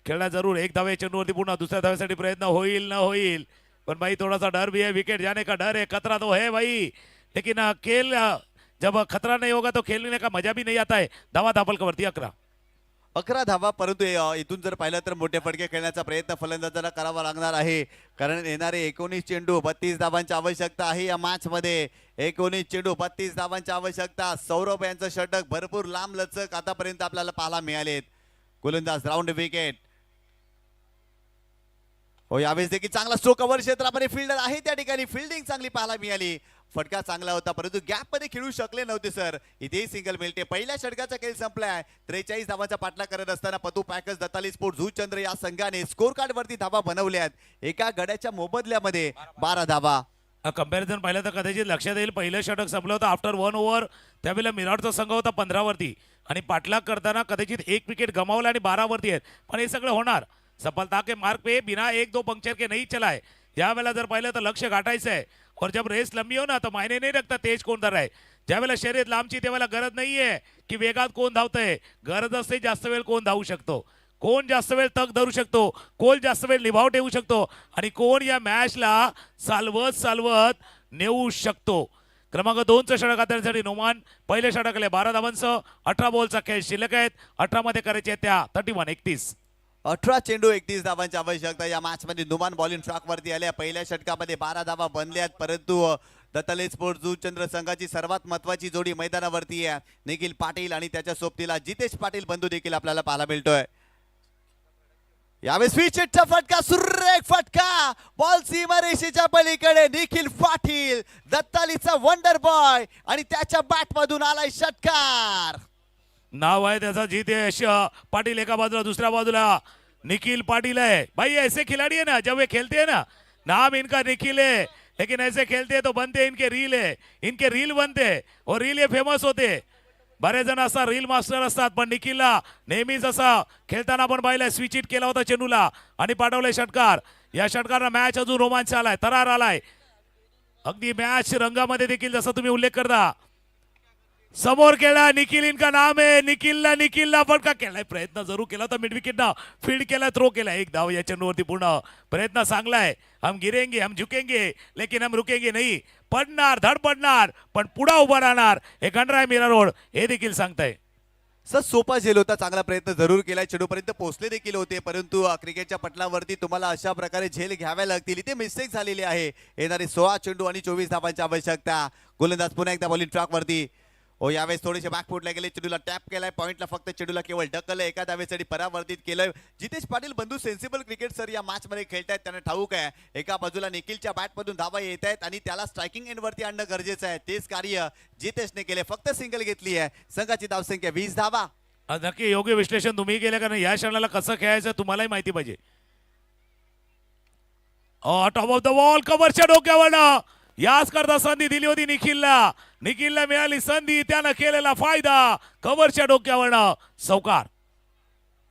खेळला जरूर, एक धावे चेंडूवरती पुन्हा दुसऱ्या धावेसाठी प्रयत्न होईल न होईल, पण भाई थोड़ा सा डर भी है, विकेट जाने का डर है, खतरा तो है भाई, लेकिन खेल जब खतरा नहीं होगा तो खेलने का मजा भी नहीं आता है. धावा धापलकावरती 11 धावा, परंतु इथून जर पाहिलं तर मोठे फटके खेळण्याचा प्रयत्न फलंदाजाला करावा लागणार आहे. कारण येणारे 19 चेंडू 32 धावांची आवश्यकता आहे या मॅच मध्ये. 19 चेंडू 32 धावांची आवश्यकता. सौरभ यांचं षटक भरपूर लांब लचक आतापर्यंत आपल्याला पाहायला मिळालेत. गोलंदाज राऊंड विकेट. हो, यावेळेस देखील चांगला स्ट्रोक कव्हर क्षेत्रामध्ये फिल्डर आहे, त्या ठिकाणी फिल्डिंग चांगली पाहायला मिळाली. फटका चांगला होता, परंतु गॅप मध्ये खेळू शकले नव्हते सर. इथेही सिंगल मिळते. पहिल्या षटकाचा खेळ संपलाय. 43 धावांचा पाठलाग करत असताना पतू पॅकर्स दत्ताली स्पोर्ट जुचंद्र या संघाने स्कोर कार्ड वरती धावा बनवल्यात. एका गड्याच्या मोबदल्यामध्ये 12 धावा. कंपॅरिझन पाहिलं तर कदाचित लक्षात येईल, पहिलं षटक संपलं होतं आफ्टर 1 ओव्हर, त्यावेळेला मिराडचा संघ होता 15 वरती आणि पाठलाग करताना कदाचित 1 विकेट गमावला आणि 12 वरती आहेत. पण हे सगळं होणार, सफलता के मार्ग पे बिना 1-2 पंक्चर के नहीं चला है. या वेळेला जर पाहिलं तर लक्ष्य गाठायचं आहे. और जब रेस लंबी हो ना तो मायने नहीं रखता तेज कोण धर आहे. ज्यावेळेला शर्यत लांबची त्यावेळेला गरज नाहीये की वेगात कोण धावतंय, गरज असते जास्त वेळ कोण धावू शकतो, कोण जास्त वेळ तग धरू शकतो, कोण जास्त वेळ निभाव ठेवू शकतो आणि कोण या मॅचला चालवत नेऊ शकतो. क्रमांक 2चं षटक हाताळण्यासाठी नोमान पहिले षटकले 12 धावांसह 18 बॉलचा खेळ शिल्लक आहेत. 18 मध्ये करायचे त्या 31. 18 चेंडू 31 धावांची आवश्यकता. या मॅच मध्ये नुमान बॉलिंग ट्रॅक वरती आल्या. पहिल्या षटकामध्ये 12 धावा बनल्यात, परंतु दत्ताले स्पोर्ट जुचंद्र संघाची सर्वात महत्वाची जोडी मैदानावरती आहे. निखिल पाटील आणि त्याच्या सोबतीला जितेश पाटील बंधू देखील आपल्याला पाहायला मिळतोय. यावेळेस स्विचचा फटका, सुरेख फटका, बॉल सीमारेषेच्या पलीकडे. निखिल पाटील दत्तालीचा वंडर बॉय आणि त्याच्या बॅट मधून आलाय षटकार. नाव आहे त्याचा जितेश पाटिल, एका बाजूला, दुसऱ्या बाजूला निखिल पाटिल है. भाई ऐसे खिलाड़ी है ना, जब वे खेलते हैं ना, नाम इनका निखिल है, लेकिन ऐसे खेलते हैं तो बनते इनके रील है, इनके रील बनते और रील हे फेमस होते. बरेच जण असतात रील मास्टर असतात, पण निखिलला नेहमीच असं खेळताना आपण पाहिलंय, स्विच हिट केला होता चेंडूला आणि पाठवलंय षटकार. या षटकारानं मॅच अजून रोमांच आलाय, तरार आलाय. अगदी मॅच रंगामध्ये देखील जसं तुम्ही उल्लेख करता समोर केला. निखिल इनका नाम है. निखिलला फटका केलाय, प्रयत्न जरूर केला होता, मिड विकेटना फील्ड केला, थ्रो केला. 1 धाव या चेंडूवरती पूर्ण. प्रयत्न चांगलाय. हम गिरेंगे, हम झुकेंगे, लेकिन हम रुकेंगे नहीं. पडणार, धड पडणार, पण पुढे उभा राहणार. हे गणराय मीरा रोड हे देखील सांगताय. सर सोपा झेल होता, चांगला प्रयत्न जरूर केलाय, चेंडूपर्यंत पोहोचले देखील होते, परंतु क्रिकेटच्या पटलावरती तुम्हाला अशा प्रकारे झेल घ्याव्या लागतील. इथे मिस्टेक झालेली आहे. येणारे 16 चेंडू आणि 24 धावांची आवश्यकता. गोलंदाज पुन्हा एकदा बॉलिंग ट्रॅकवरती. ओ यावेळेस थोडेसे बॅकफुटला गेले, चेंडूला टॅप केलाय, पॉइंटला फक्त चेंडूला केवळ ढकललं, एका धावेसाठी परावर्तित केलंय. जितेश पाटील बंधू सेन्सिबल क्रिकेट सर या मॅच मध्ये खेळतायत, त्यांना ठाऊक आहे एका बाजूला निखिलच्या बॅटमधून धावा येत आहेत आणि त्याला स्ट्रायकिंग एंडवरती आणणं गरजेचं आहे. तेच कार्य जितेशने केले, फक्त सिंगल घेतली आहे. संघाची धावसंख्या 20 धावा. नक्की योग्य विश्लेषण तुम्ही केलं, कारण या क्षणाला कसं खेळायचं तुम्हालाही माहिती पाहिजे. टॉप ऑफ द वॉल, कव्हरच्या डोक्यावर याच करता संधी दिली होती निखिलला. निखिलला मिळाली संधी, त्यानं केलेला फायदा. कव्हरच्या डोक्यावर चौकार.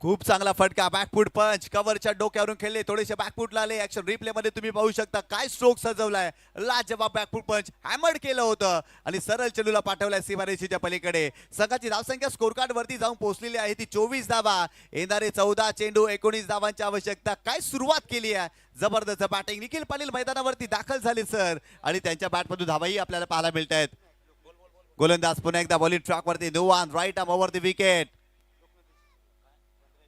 खूप चांगला फटका, बॅकफुट पंच कव्हरच्या डोक्यावरून खेळले, थोडेसे बॅकफुटला आले. ऍक्शन रिप्ले मध्ये तुम्ही पाहू शकता काय स्ट्रोक सजवलाय. लाजवाब बॅकफुट पंच हॅमर्ड केलं होतं आणि सरळ चेंडूला पाठवलाय सीमारेषेच्या पलीकडे. संघाची धावसंख्या स्कोर कार्ड वरती जाऊन पोहोचलेली आहे, ती 24 धावा. येणारे 14 चेंडू 19 धावांची आवश्यकता. काय सुरुवात केली आहे, जबरदस्त बॅटिंग. निखिल पाटील मैदानावरती दाखल झाले सर आणि त्यांच्या बॅटमधून धावाही आपल्याला पाहायला मिळत आहेत. गोलंदाज पुन्हा एकदा बॉलिंग ट्रॅक वरती. No one, right arm over the wicket.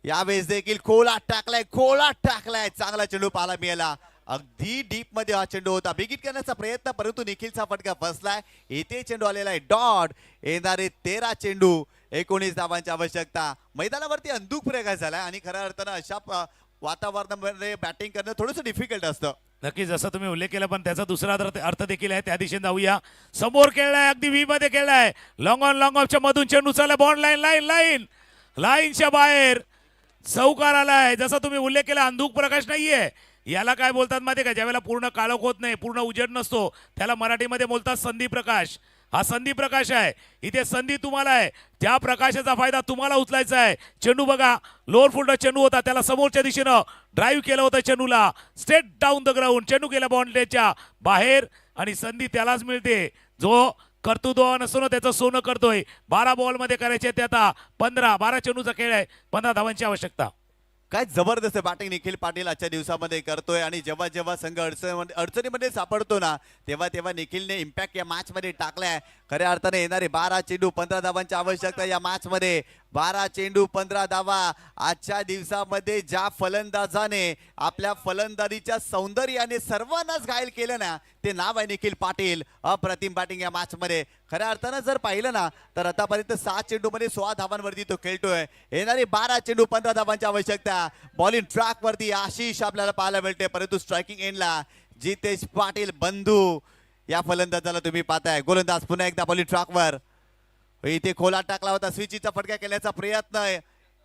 यावेळेस देखील खोलात टाकलाय. चांगला चेंडू पाहायला मिळाला. अगदी डीप मध्ये हा चेंडू होता. बिगिट करण्याचा प्रयत्न, परंतु निखिलचा फटका फसलाय. इथे चेंडू आलेला आहे डॉट. येणारे 13 चेंडू 19 धावांची आवश्यकता. मैदानावरती अंधुक प्रयोग झालाय आणि खऱ्या अर्थानं अशा वातावरणामध्ये बॅटिंग करणं थोडंसं डिफिकल्ट असतं. नक्की जसं तुम्ही उल्लेख केला, पण त्याचा दुसरा अर्थ देखील आहे. त्या दिशेने जाऊया. समोर खेळलाय, अगदी व्ही मध्ये खेळलाय. लॉंग ऑफच्या मधून चेंडू चालला, बॉन्ड लाईनच्या बाहेर. चौकार आलाय. जसा तुम्ही उल्लेख केला, अंधुक प्रकाश नाहीये याला. काय बोलतात माहिती का, ज्यावेळेला पूर्ण काळोख होत नाही, पूर्ण उजेड नसतो, त्याला मराठीमध्ये बोलतात संधी प्रकाश. हा संधी प्रकाश आहे. इथे संधी तुम्हाला आहे, त्या प्रकाशाचा फायदा तुम्हाला उचलायचा आहे. चेंडू बघा, लोअर फुल्डर चेंडू होता, त्याला समोरच्या दिशेनं ड्राईव्ह केलं होतं चेंडूला, स्ट्रेट डाऊन द ग्राउंड. चेंडू गेला बाउंड्रीच्या बाहेर आणि संधी त्यालाच मिळते जो कर्तृत्व नसतो ना, त्याचं सोनं करतोय. 12 बॉल मध्ये करायचे ते आता 12 चेंडूचा खेळ आहे. 15 धावांची आवश्यकता. काय जबरदस्त बॅटिंग निखिल पाटील आजच्या दिवसामध्ये करतोय आणि जेव्हा जेव्हा संघ अडचणीमध्ये सापडतो ना, तेव्हा निखिलने इम्पॅक्ट या मॅच मध्ये टाकलाय. खऱ्या अर्थाने येणारे 12 चेंडू 15 धावांची आवश्यकता या मॅच मध्ये. 12 चेंडू 15 धावा. आजच्या दिवसामध्ये ज्या फलंदाजाने आपल्या फलंदाजीच्या सौंदर्याने सर्वांनाच घायल केलं ना, ते नाव आहे निखिल पाटील. अप्रतिम बॅटिंग या मॅच मध्ये. खऱ्या अर्थानं जर पाहिलं ना, तर आतापर्यंत 7 चेंडू मध्ये 16 धावांवरती तो खेळतोय. येणारे 12 चेंडू 15 धावांची आवश्यकता. बॉलिंग ट्रॅक वरती आशिष आपल्याला पाहायला मिळते, परंतु स्ट्रायकिंग एंडला जितेश पाटील बंधू या फलंदाजाला तुम्ही पाहताय. गोलंदाज पुन्हा एकदा बॉलिंग ट्रॅकवर. इथे खोलात टाकला होता, स्विचीचा फटका केल्याचा प्रयत्न आहे.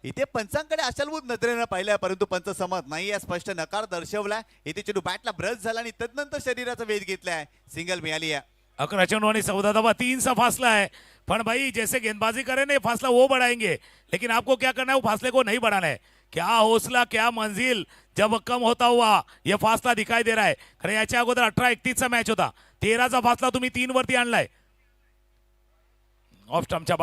इथे पंचांकडे आशालभूत नजरेनं पाहिलंय, परंतु पंच सहमत नाही आहे, स्पष्ट नकार दर्शवलाय. इथे चेंडू बॅटला ब्रश झाला आणि तदनंतर शरीराचा वेध घेतलाय. सिंगल मिळाली आहे. 11 चेंडू आणि 14 धावा, 3 सा फासला है. पण भाई जैसे गेंदबाजी करे ना, फासला वो बढ़ाएंगे, लेकिन आपको क्या करना है, वो फासले को नहीं बढ़ाना है. क्या हौसला, क्या मंजिल, जब कम होता हुआ ये फासला दिखाई दे रहा है. खरं याच्या अगोदर 18-31 चा मॅच होता, 13चा फासला तुम्ही 3 वरती आणलाय. ऑफ स्टंपच्या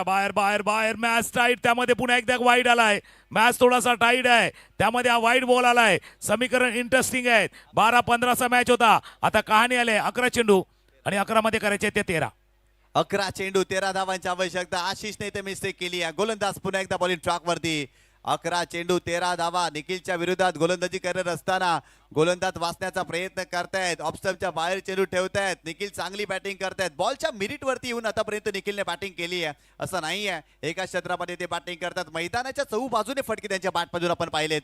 बाहेर मॅच टाईट. त्यामध्ये पुन्हा एकदा वाईड आलाय. मॅच थोडासा टाईट आहे, त्यामध्ये हा वाईड बॉल आलाय. समीकरण इंटरेस्टिंग आहे. 12-15 चा मॅच होता, आता कहाणी आले 11 चेंडू आणि 11 मध्ये करायचे ते 13. 11 चेंडू 13 धावांची आवश्यकता. आशिषने इथे मिस्टेक केली आहे. गोलंदाज पुन्हा एकदा बॉलिंग ट्रॅक वरती. 11 चेंडू 13 धावा. निखिलच्या विरोधात गोलंदाजी करत असताना गोलंदाज वाचण्याचा प्रयत्न करतायत. ऑफस्टंपच्या बाहेर चेंडू ठेवतायत. निखिल चांगली बॅटिंग करतायत. बॉलच्या मिरिट वरती येऊन आतापर्यंत निखिलने बॅटिंग केली आहे, असं नाही आहे. एका क्षेत्रामध्ये ते बॅटिंग करतात. मैदानाच्या चहू बाजूने फटके त्यांच्या बॅटमधून आपण पाहिलेत.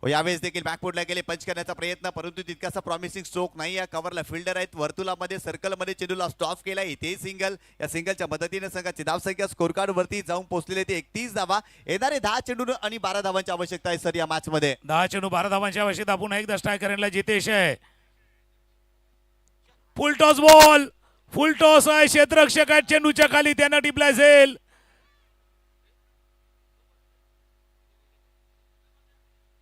यावेळेस देखील बॅकफुटला गेले, पंच करण्याचा प्रयत्न, परंतु तितकासा प्रॉमिसिंग स्ट्रोक नाही आहे. कव्हरला फिल्डर आहेत. वर्तुळामध्ये सर्कलमध्ये चेंडूला स्टॉप केला. इथे सिंगल. या सिंगलच्या मदतीने संघाची धावसंख्या स्कोर कार्ड वरती जाऊन पोहोचलेली ते 31 धावा. येणारे 10 चेंडू आणि 12 धावांची आवश्यकता आहे सर या मॅच मध्ये. 10 चेंडू 12 धावांची आवश्यकता. पुन्हा एकदा स्ट्रायकरला जितेश आहे. फुल टॉस आहे. क्षेत्ररक्षक आहेत चेंडूच्या खाली, त्यांना टिपला जाईल.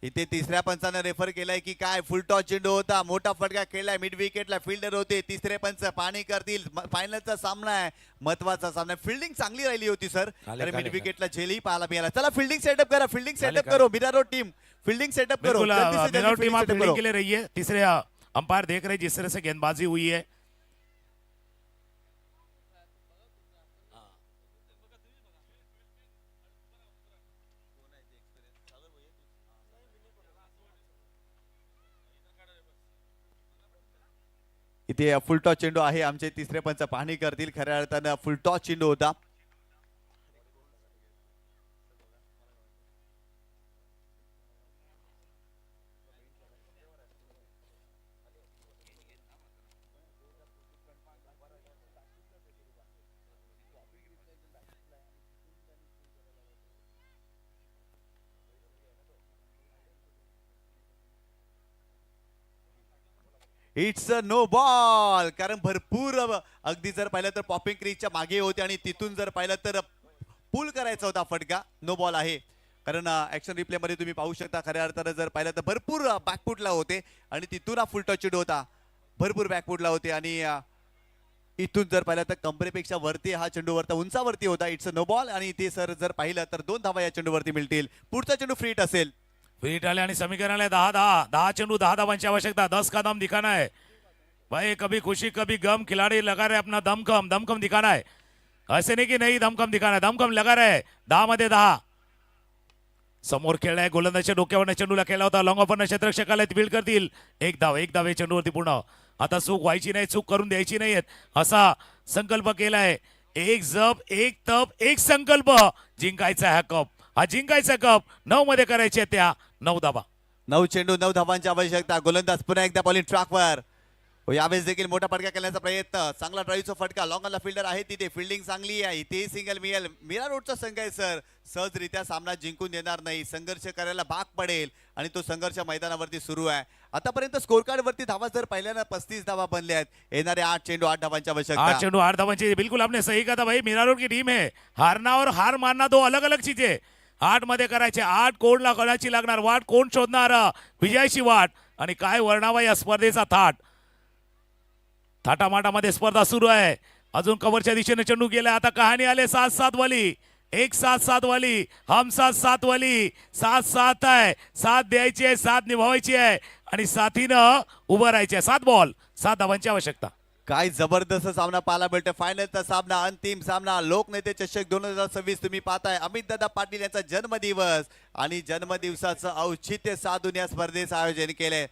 इथे तिसऱ्या पंचानं रेफर केलाय की काय, फुल टॉस चेंडू होता, मोठा फटका खेळलाय, मिड विकेटला फिल्डर होते. तिसरे पंच पाहणी करतील. फायनलचा सामना आहे, महत्वाचा सामना. फिल्डिंग चांगली राहिली होती सर, आणि मिड विकेटला झेलही पाहायला मिळाला. चला फिल्डिंग सेटअप करा, फिल्डिंग सेटअप करो. मिरारो टीम फिल्डिंग सेटअप करो. टीम आप फील्डिंग के लिए रही है. तीसरे अंपायर देख रहे जिस तरह से गेंदबाजी हुई है. इथे फुलटॉस चेंडू आहे. आमचे तिसरे पंच पाहणी करतील. खऱ्या अर्थानं फुलटॉस चेंडू होता. It's a no ball. कारण भरपूर अगदी जर पाहिलं तर पॉपिंग क्रीजच्या मागे होते आणि तिथून जर पाहिलं तर पुल करायचा होता फटका. नो बॉल आहे. कारण ऍक्शन रिप्ले मध्ये तुम्ही पाहू शकता खऱ्या अर्थानं जर पाहिलं तर भरपूर बॅकफुटला होते आणि तिथून हा फुल टच चेंडू होता. भरपूर बॅकफुटला होते आणि इथून जर पाहिलं तर कंपनीपेक्षा वरती हा चेंडू वरता उंचावरती होता. इट्स अ नो बॉल आणि इथे सर जर पाहिलं तर 2 धावा या चेंडूवरती मिळतील. पुढचा चेंडू फ्रीट असेल. फिट आले आणि समीकरण आहे 10 चेंडू 10 धावांची आवश्यकता. 10 का दम दिखाना है भाई. कभी खुशी कभी गम. खिलाड़ी लगा रहे अपना दमखम दिखाना है. ऐसे नाही की नाही दमखम दिखाना है. दमखम लगा रहे. 10 मध्ये 10. समोर खेळलाय गोलंदाजच्या डोक्यावर चेंडूला केला होता. लॉंग ऑफर क्षेत्ररक्षकाला फील्ड करतील. एक धाव या चेंडूवरती पूर्ण. आता चूक व्हायची नाही. चूक करून द्यायची नाहीयेत असा संकल्प केलाय. एक जप एक तप एक संकल्प. जिंकायचा हा कप. हा जिंकायचा कप 9 मध्ये करायचे त्या 9 धावा. 9 चेंडू 9 धावांची आवश्यकता. गोलंदाज पुन्हा एकदा बॉलिंग ट्रॅकवर. यावेळेस देखील मोठा फटका करण्याचा प्रयत्न. चांगला ड्राईव्हचा फटका. लॉंगला फिल्डर आहे तिथे. फिल्डिंग चांगली आहे. इथे सिंगल मिळेल. मीरा रोडचा संघ आहे सर. सहजरित्या सामना जिंकून देणार नाही. संघर्ष करायला भाग पडेल आणि तो संघर्ष मैदानावरती सुरू आहे. आतापर्यंत स्कोर कार्ड वरती धावा जर पाहिल्या 35 धावा बनल्या आहेत. येणारे 8 चेंडू 8 धावांची 8 आवश्यकता. चेंडू 8 धावांची. बिल्कुल आपने सही कहा था भाई. मीरा रोड की टीम है. हारना और हार मानना 2 अलग अलग चीजें. 8 मध्ये करायचे. 8 कोणला कोणाची लागणार वाट. कोण शोधणार विजयाची वाट आणि काय वर्णावा या स्पर्धेचा थाट. थाटामाटामध्ये स्पर्धा सुरू आहे. अजून कव्हरच्या दिशेने चेंडू गेला. आता कहाणी आले 7-7 वाली. 1-7-7 वाली. हम 7-7 वाली. 7-7 आहे. साथ द्यायची आहे. साथ निभावायची आहे आणि साथीनं उभं राहायचे. 7 बॉल 7 धावांची आवश्यकता. काय जबरदस्त सामना पाहायला मिळतोय. फायनलचा सामना अंतिम सामना. लोकनेते चषक 2026 तुम्ही पाहताय. अमित दादा पाटील यांचा जन्मदिवस आणि जन्मदिवसाचं औचित्य साधून या स्पर्धेचं आयोजन केलंय.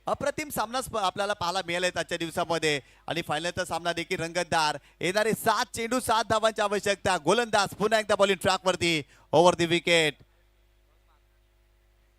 अप्रतिम सामना आपल्याला पाहायला मिळाले आजच्या दिवसामध्ये आणि फायनलचा सामना देखील रंगतदार. येणारे 7 चेंडू 7 धावांची आवश्यकता. गोलंदाज पुन्हा एकदा बॉलिंग ट्रॅकवरती. Over the wicket.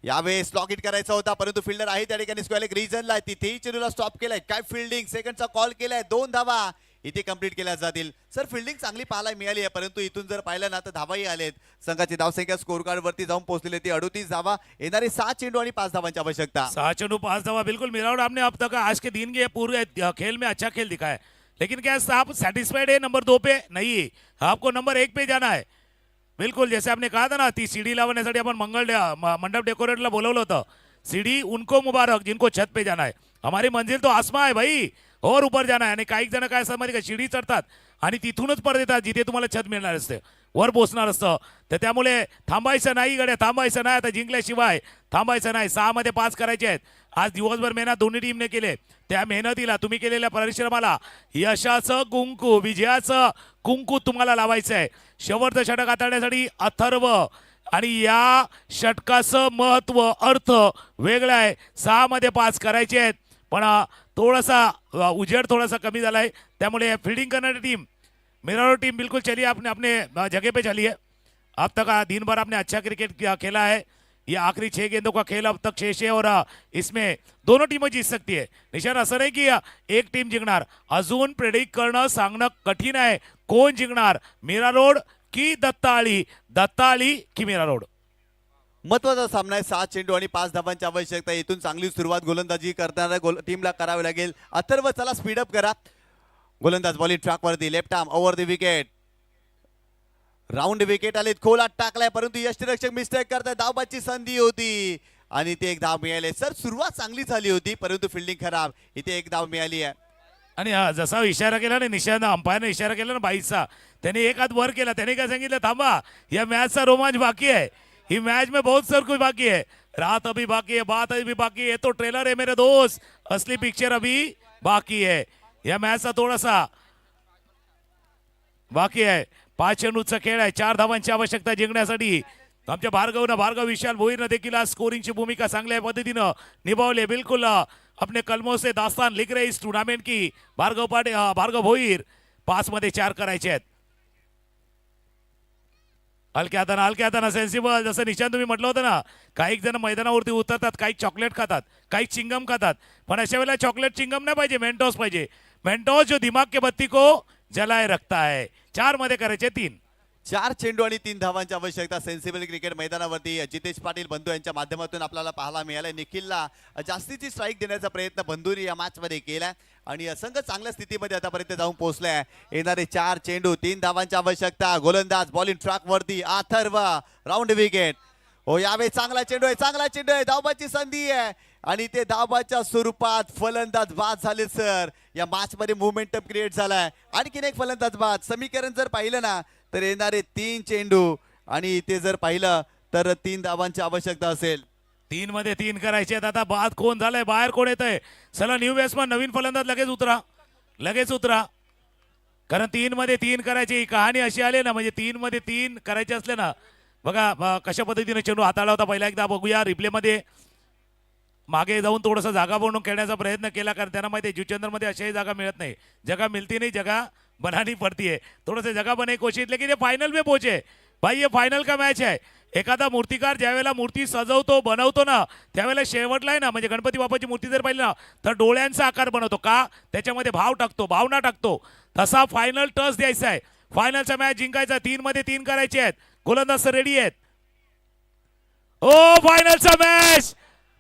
यावेळेस लॉक इट करायचा होता परंतु फिल्डर आहे त्या ठिकाणी स्क्वेअर रिजनला. तिथेही चेंडूला स्टॉप केलाय. काय फिल्डिंग. सेकंडचा कॉल केलाय. 2 धावा इथे कंप्लीट केल्या जातील. सर फिल्डिंग चांगली पाहायला मिळाली आहे परंतु इथून जर पाहिलं ना तर धावाही आलेत. संघाची धावसंख्या स्कोर कार्ड वरती जाऊन पोहोचलेली ती 38 धावा. येणारे 7 चेंडू आणि 5 धावांची आवश्यकता. 7 चेंडू 5 धावा. बिल्कुल मिरावड आपने अब तक आज के दिन के पूरे खेल में अच्छा खेल दिखा है. लेकिन क्या आप सेटिस्फाइड है नंबर 2 पे? नहीं, आपको नंबर 1 पे जाना है. बिल्कुल जैसे आपने कहा था ना ती सीढ़ी लावण्यासाठी आपण मंडप डेकोरेटला बोलवलं होतं. सीढ़ी उनको मुबारक जिनको छत पे जाना है. हमारी मंजिल तो आसमा है भाई और ऊपर जाना है. आणि काही जण काय असं माहिती का सीढ़ी चढतात आणि तिथूनच परत येतात जिथे तुम्हाला छत मिळणार असते. वर पोचणार असतं. तर त्यामुळे थांबायचं नाही गड्या. थांबायचं नाही. आता जिंकल्याशिवाय थांबायचं नाही. 6 मध्ये 5 करायचे आहेत. आज दिवसभर मेहनत दोन्ही टीमने केले. त्या मेहनतीला तुम्ही केलेल्या परिश्रमाला यशाचं कुंकू विजयाचं कुंकू तुम्हाला लावायचं आहे. शेवटचं षटक हाताळण्यासाठी अथर्व आणि या षटकाचं महत्व अर्थ वेगळा आहे. 6 मध्ये 5 करायचे आहेत पण थोडासा उजेड थोडासा कमी झाला आहे. त्यामुळे फिल्डिंग करणारी टीम मिरारो टीम बिल्कुल चलिए अपने जगह पे चलिए. अब तक दिन भर आपने अच्छा क्रिकेट खेला है. ये आखिरी 6 गेंदों का खेल अब तक 6 और इसमें दोनों टीमें जीत सकती है. निशान असं नाही की एक टीम जिंकणार. अजून प्रेडिक्ट करणं सांगणं कठीण आहे. कोण जिंकणार मीरा रोड की दत्ताळी. दत्ताळी की मीरा रोड. महत्वाचा सामना आहे. 7 चेंडू आणि 5 धावांची आवश्यकता. इथून चांगली सुरुवात गोलंदाजी करणाऱ्या टीमला करावी लागेल. अथर्व चला स्पीडअप करा. गोलंदाज बॉलिंग ट्रॅकवरती. Left arm over the wicket. Round wicket आले. खोलात टाकलाय परंतु यष्टीरक्षक मिस्टेक करताय. धावबाची संधी होती आणि ते एक धाव मिळाले. सर सुरुवात चांगली झाली होती परंतु फिल्डिंग खराब. इथे एक धाव मिळाली आहे. आणि जसा इशारा केला ना निशांत अंपायरने इशारा केला ना बाईचा त्याने एक हात वर केला. त्याने काय सांगितलं थांबा या मॅचचा रोमांच बाकी है. ही मैच में बहुत सर कुछ बाकी है. रात अभी बाकी है. बात अभी बाकी है. तो ट्रेलर है मेरे दोस्त. असली पिक्चर अभी बाकी है. या मॅचचा थोडासा बाकी आहे. 5 चेंडूचा खेळ आहे. 4 धावांची आवश्यकता जिंकण्यासाठी. आमच्या भार्गव विशाल भोईरनं देखील आज स्कोरिंगची भूमिका चांगल्या पद्धतीनं निभावली. बिलकुल अपने कलमों से दास्तान लिख रहे इस टूर्नामेंट की भार्गव भोईर 5 मध्ये 4 करायचे आहेत. हलक्या हाताना सेन्सिबल. जसं निशांत तुम्ही म्हटलं होतं ना, काही जण मैदानावरती उतरतात, काही चॉकलेट खातात, काही चिंगम खातात, पण अशा वेळेला चॉकलेट चिंगम नाही पाहिजे, मेंटोस पाहिजे. मेंटोस जो दिमाग के बत्ती को जलाए रखता है. 4 मध्ये करायचे 3. 4 चेंडू आणि 3 धावांची आवश्यकता. सेन्सिबल क्रिकेट मैदानावरती जितेश पाटील बंधू यांच्या माध्यमातून आपल्याला पाहायला मिळालंय. निखिलला जास्तीची स्ट्राईक देण्याचा प्रयत्न बंधूंनी या मॅच मध्ये केलाय आणि संघ चांगल्या स्थितीमध्ये आतापर्यंत जाऊन पोहोचलाय. येणारे 4 चेंडू 3 धावांची आवश्यकता. गोलंदाज बॉलिंग ट्रॅक वरती अथर्व. Round wicket. हो, यावेळी चांगला चेंडू आहे, धावबाची संधी आहे आणि ते धावबाच्या स्वरूपात फलंदाज बाद झाले सर. या मॅच मध्ये मोमेंटम क्रिएट झालाय. आणखीन एक फलंदाज बाद. समीकरण जर पाहिलं ना तर येणारे 3 चेंडू आणि ते जर पाहिलं तर 3 धावांची आवश्यकता असेल. 3 मध्ये 3 करायचे आहेत. आता बाद कोण झालंय, बाहेर कोण येतंय? चला न्यू बॅट्समन नवीन फलंदाज लगेच उतरा. कारण 3 मध्ये 3 करायची ही कहाणी अशी आली ना, म्हणजे 3 मध्ये 3 करायचे असले ना, बघा कशा पद्धतीने चेंडू हाताळला होता. पहिला एकदा बघूया रिप्ले मध्ये. मागे जाऊन थोडंसं जागा बनवून खेळण्याचा प्रयत्न केला, कारण त्यांना माहिती आहे जुचंदर मध्ये अशाही जागा मिळत नाही. जगह मिलती नहीं, जगह बनानी पड़ती है. थोड़ा सा जगह बनाने की कोशिश, लेकिन ये फाइनल में पहुंचे भाई. ये फाइनल का मॅच आहे. एखादा मूर्तिकार ज्यावेळेला मूर्ती सजवतो बनवतो ना, त्यावेळेला शेवटला आहे ना, म्हणजे गणपती बाप्पाची मूर्ती जर पाहिली ना तर डोळ्यांचा आकार बनवतो. का? त्याच्यामध्ये भाव टाकतो, भावना टाकतो. तसा फायनल टच द्यायचा आहे. फायनलचा मॅच जिंकायचा. 3 मध्ये 3 करायचे आहेत. गोलंदाज रेडी आहेत. ओ फायनलचा मॅच.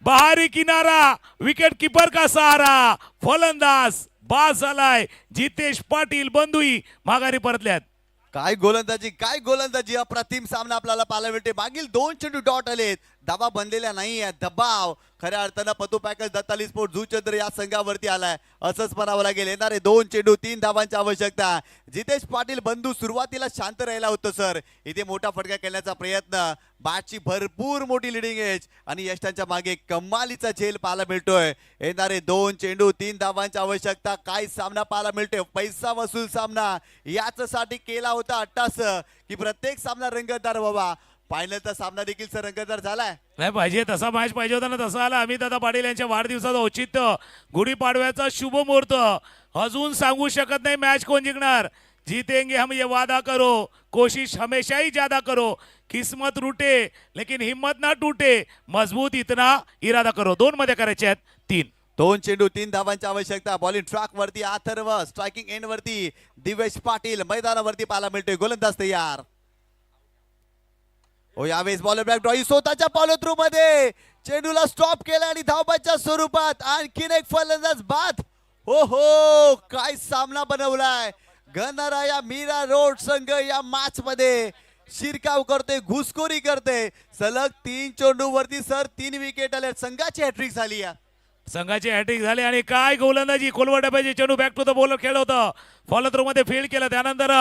बाहरी किनारा, विकेट कीपर का सहारा. फलंदाज बाद झालाय. जितेश पाटील बंधुई माघारी परतल्यात. काय गोलंदाजी. अप्रतिम सामना आपल्याला पाहायला मिळते. मागील 2 चेंडू डॉट आलेत. धावा बनलेल्या नाहीये. दबाव खऱ्या अर्थानं पतू पॅकेज दत्ताली स्पोर्ट जुचंद्र या संघावरती आलाय असंच म्हणावं लागेल. येणारे 2 चेंडू 3 धावांची आवश्यकता. जितेश पाटील बंधू सुरुवातीला शांत राहिला होतं सर. इथे मोठा फटका खेळण्याचा प्रयत्न. बॅटची भरपूर मोठी लिडिंग एज आणि यष्टांच्या मागे कमालीचा झेल पाहायला मिळतोय. येणारे 2 चेंडू 3 धावांची आवश्यकता. काय सामना पाहायला मिळतोय. पैसा वसूल सामना याच्यासाठी केला होता अट्टास की प्रत्येक सामना रंगतदार बाबा. फायनलचा सामना देखील सर रंगतदार झालाय. नाही पाहिजे तसा मॅच पाहिजे होता ना, तसा आला. अमितदादा पाटील यांच्या वाढदिवसाचं औचित्य, गुढीपाडव्याचा शुभ मुहूर्त. अजून सांगू शकत नाही मॅच कोण जिंकणार. जीतेंगे हम ये वादा करो, कोशिश हमेशा ही ज्यादा करो, किस्मत रूटे लेकिन हिम्मत ना टूटे, मजबूत इतना इरादा करो. 2 मध्ये करायचे आहेत 3. 2 चेंडू 3 धावांची आवश्यकता. बॉलिंग ट्रॅक वरती अथर्व. स्ट्रायकिंग एंड वरती दिवेश पाटील मैदानावरती पाहायला मिळतोय. गोलंदाज तयार. ओ यावेळेस बॉलर बॅक ड्रॉई स्वतःच्या फॉलो थ्रू मध्ये चेंडूला स्टॉप केला आणि धावबाच्या स्वरूपात आणखीन एक फलंदाज बाद. हो हो, काय सामना बनवलाय. गणराया मीरा रोड संघ या मॅच मध्ये शिरकाव करते, घुसखोरी करते. सलग 3 चेंडू वरती सर 3 विकेट आले. संघाची हॅट्रिक झाली. संघाची हॅट्रिक झाली आणि काय गोलंदाजी. खोलवर डब्याचे चेंडू बॅक टू द बॉलर खेळलं होतं. फॉलो थ्रू मध्ये फील्ड केलं. त्यानंतर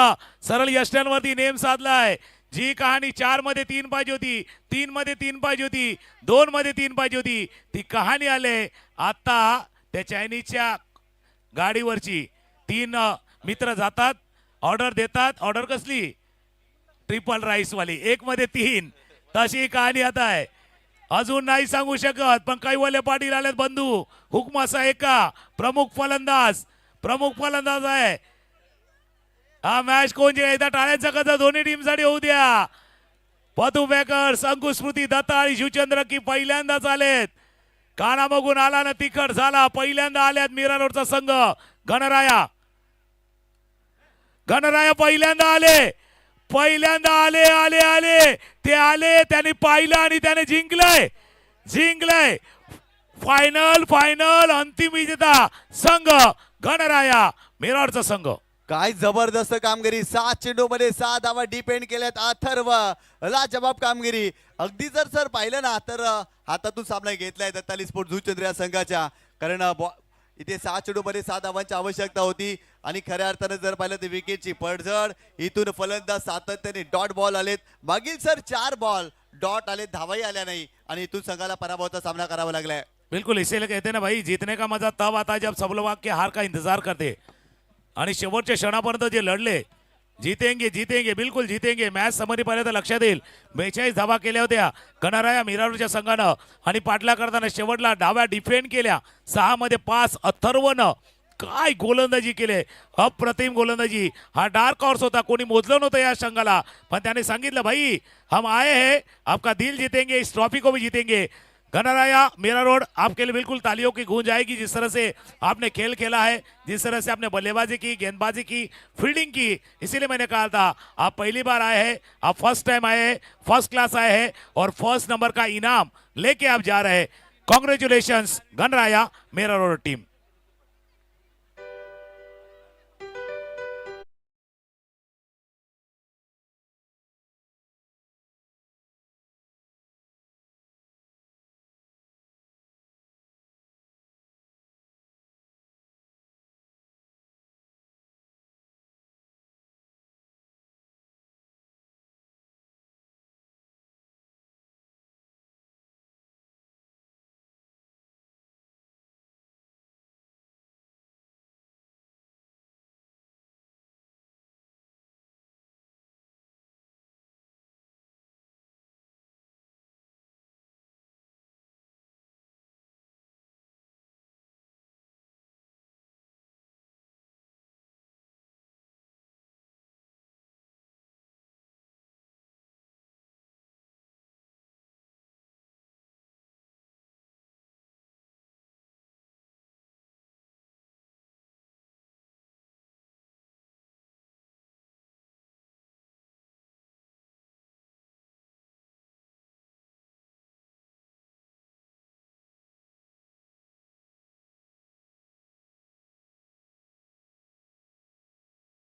सरळ यष्ट्यांवरती नेम साधलाय. जी कहाणी 4 मध्ये 3 पाहिजे होती, 3 मध्ये 3 पाहिजे होती, 2 मध्ये 3 पाहिजे होती, ती कहाणी आले. आता त्या चायनीजच्या गाडीवरची 3 मित्र जातात, ऑर्डर देतात. ऑर्डर कसली? ट्रिपल राईस वाली. 1 मध्ये 3. तशी कहाणी आता आहे. अजून नाही सांगू शकत, पण कैवल्य पाटील आलेत बंधू. हुकमाचा एका प्रमुख फलंदाज आहे. हा मॅच कोण जिंकला? टाळ्यांचा गजर दोन्ही टीम साठी होऊ द्या. पतू बॅकर्स, अंकुश स्मृती दत्ता आणि शिवचंद्र की पहिल्यांदाच आलेत. काना बघून आला ना तिखट झाला. पहिल्यांदा आल्यात मीरा रोडचा संघ. गणराया पहिल्यांदा आले. ते आले, त्यांनी पाहिलं आणि त्याने जिंकलंय. फायनल अंतिम विजेता संघ गणराया मिराडचा संघ. काय जबरदस्त कामगिरी. 7 चेंडू मध्ये 6 धावा डिपेंड केल्यात. अथर्व लाजवाब कामगिरी. अगदी जर सर पाहिलं ना तर हातातून सामना घेतलाय दत्ताली स्पोर्ट जुचंद्र या संघाच्या. कारण इथे 6 चेंडू मध्ये 6 धावांची आवश्यकता होती आणि खऱ्या अर्थाने जर पाहिलं तर विकेटची पडझड. इथून फलंदाज सातत्याने डॉट बॉल आलेत. मागील सर 4 बॉल डॉट आले, धावाही आल्या नाही आणि इथून संघाला पराभवाचा सामना करावा लागलाय. बिल्कुल इसीलिए कहते ना भाई, जीतने का मजा तब आता जब सब लोग आपके हार का इंतजार करते. आणि शेवटच्या क्षणापर्यंत जे लढले जितेंगे जितेंगे बिलकुल जितेंगे. मॅच समरीपर्यंत लक्षात येईल. 42 धावा केल्या होत्या गणराया मिरारोडच्या संघानं आणि पाटला करताना शेवटला डाव्या डिफेंड केल्या. 6 मध्ये 5. अथर्वनं काय गोलंदाजी केले, अप्रतिम गोलंदाजी. हा डार्क हॉर्स होता, कोणी मोजलं नव्हतं या संघाला, पण त्याने सांगितलं भाई हम आए हैं आपका दिल जीतेंगे, इस ट्रॉफी को भी जीतेंगे. गणराया मीरा रोड आपके लिए बिल्कुल तालियों की गूंज आएगी. जिस तरह से आपने खेल खेला है, जिस तरह से आपने बल्लेबाजी की, गेंदबाजी की, फील्डिंग की, इसीलिए मैंने कहा था आप पहली बार आए हैं, आप फर्स्ट टाइम आए हैं, फर्स्ट क्लास आए हैं और फर्स्ट नंबर का इनाम लेके आप जा रहे हैं. Congratulations Ganaraya Mira Road team.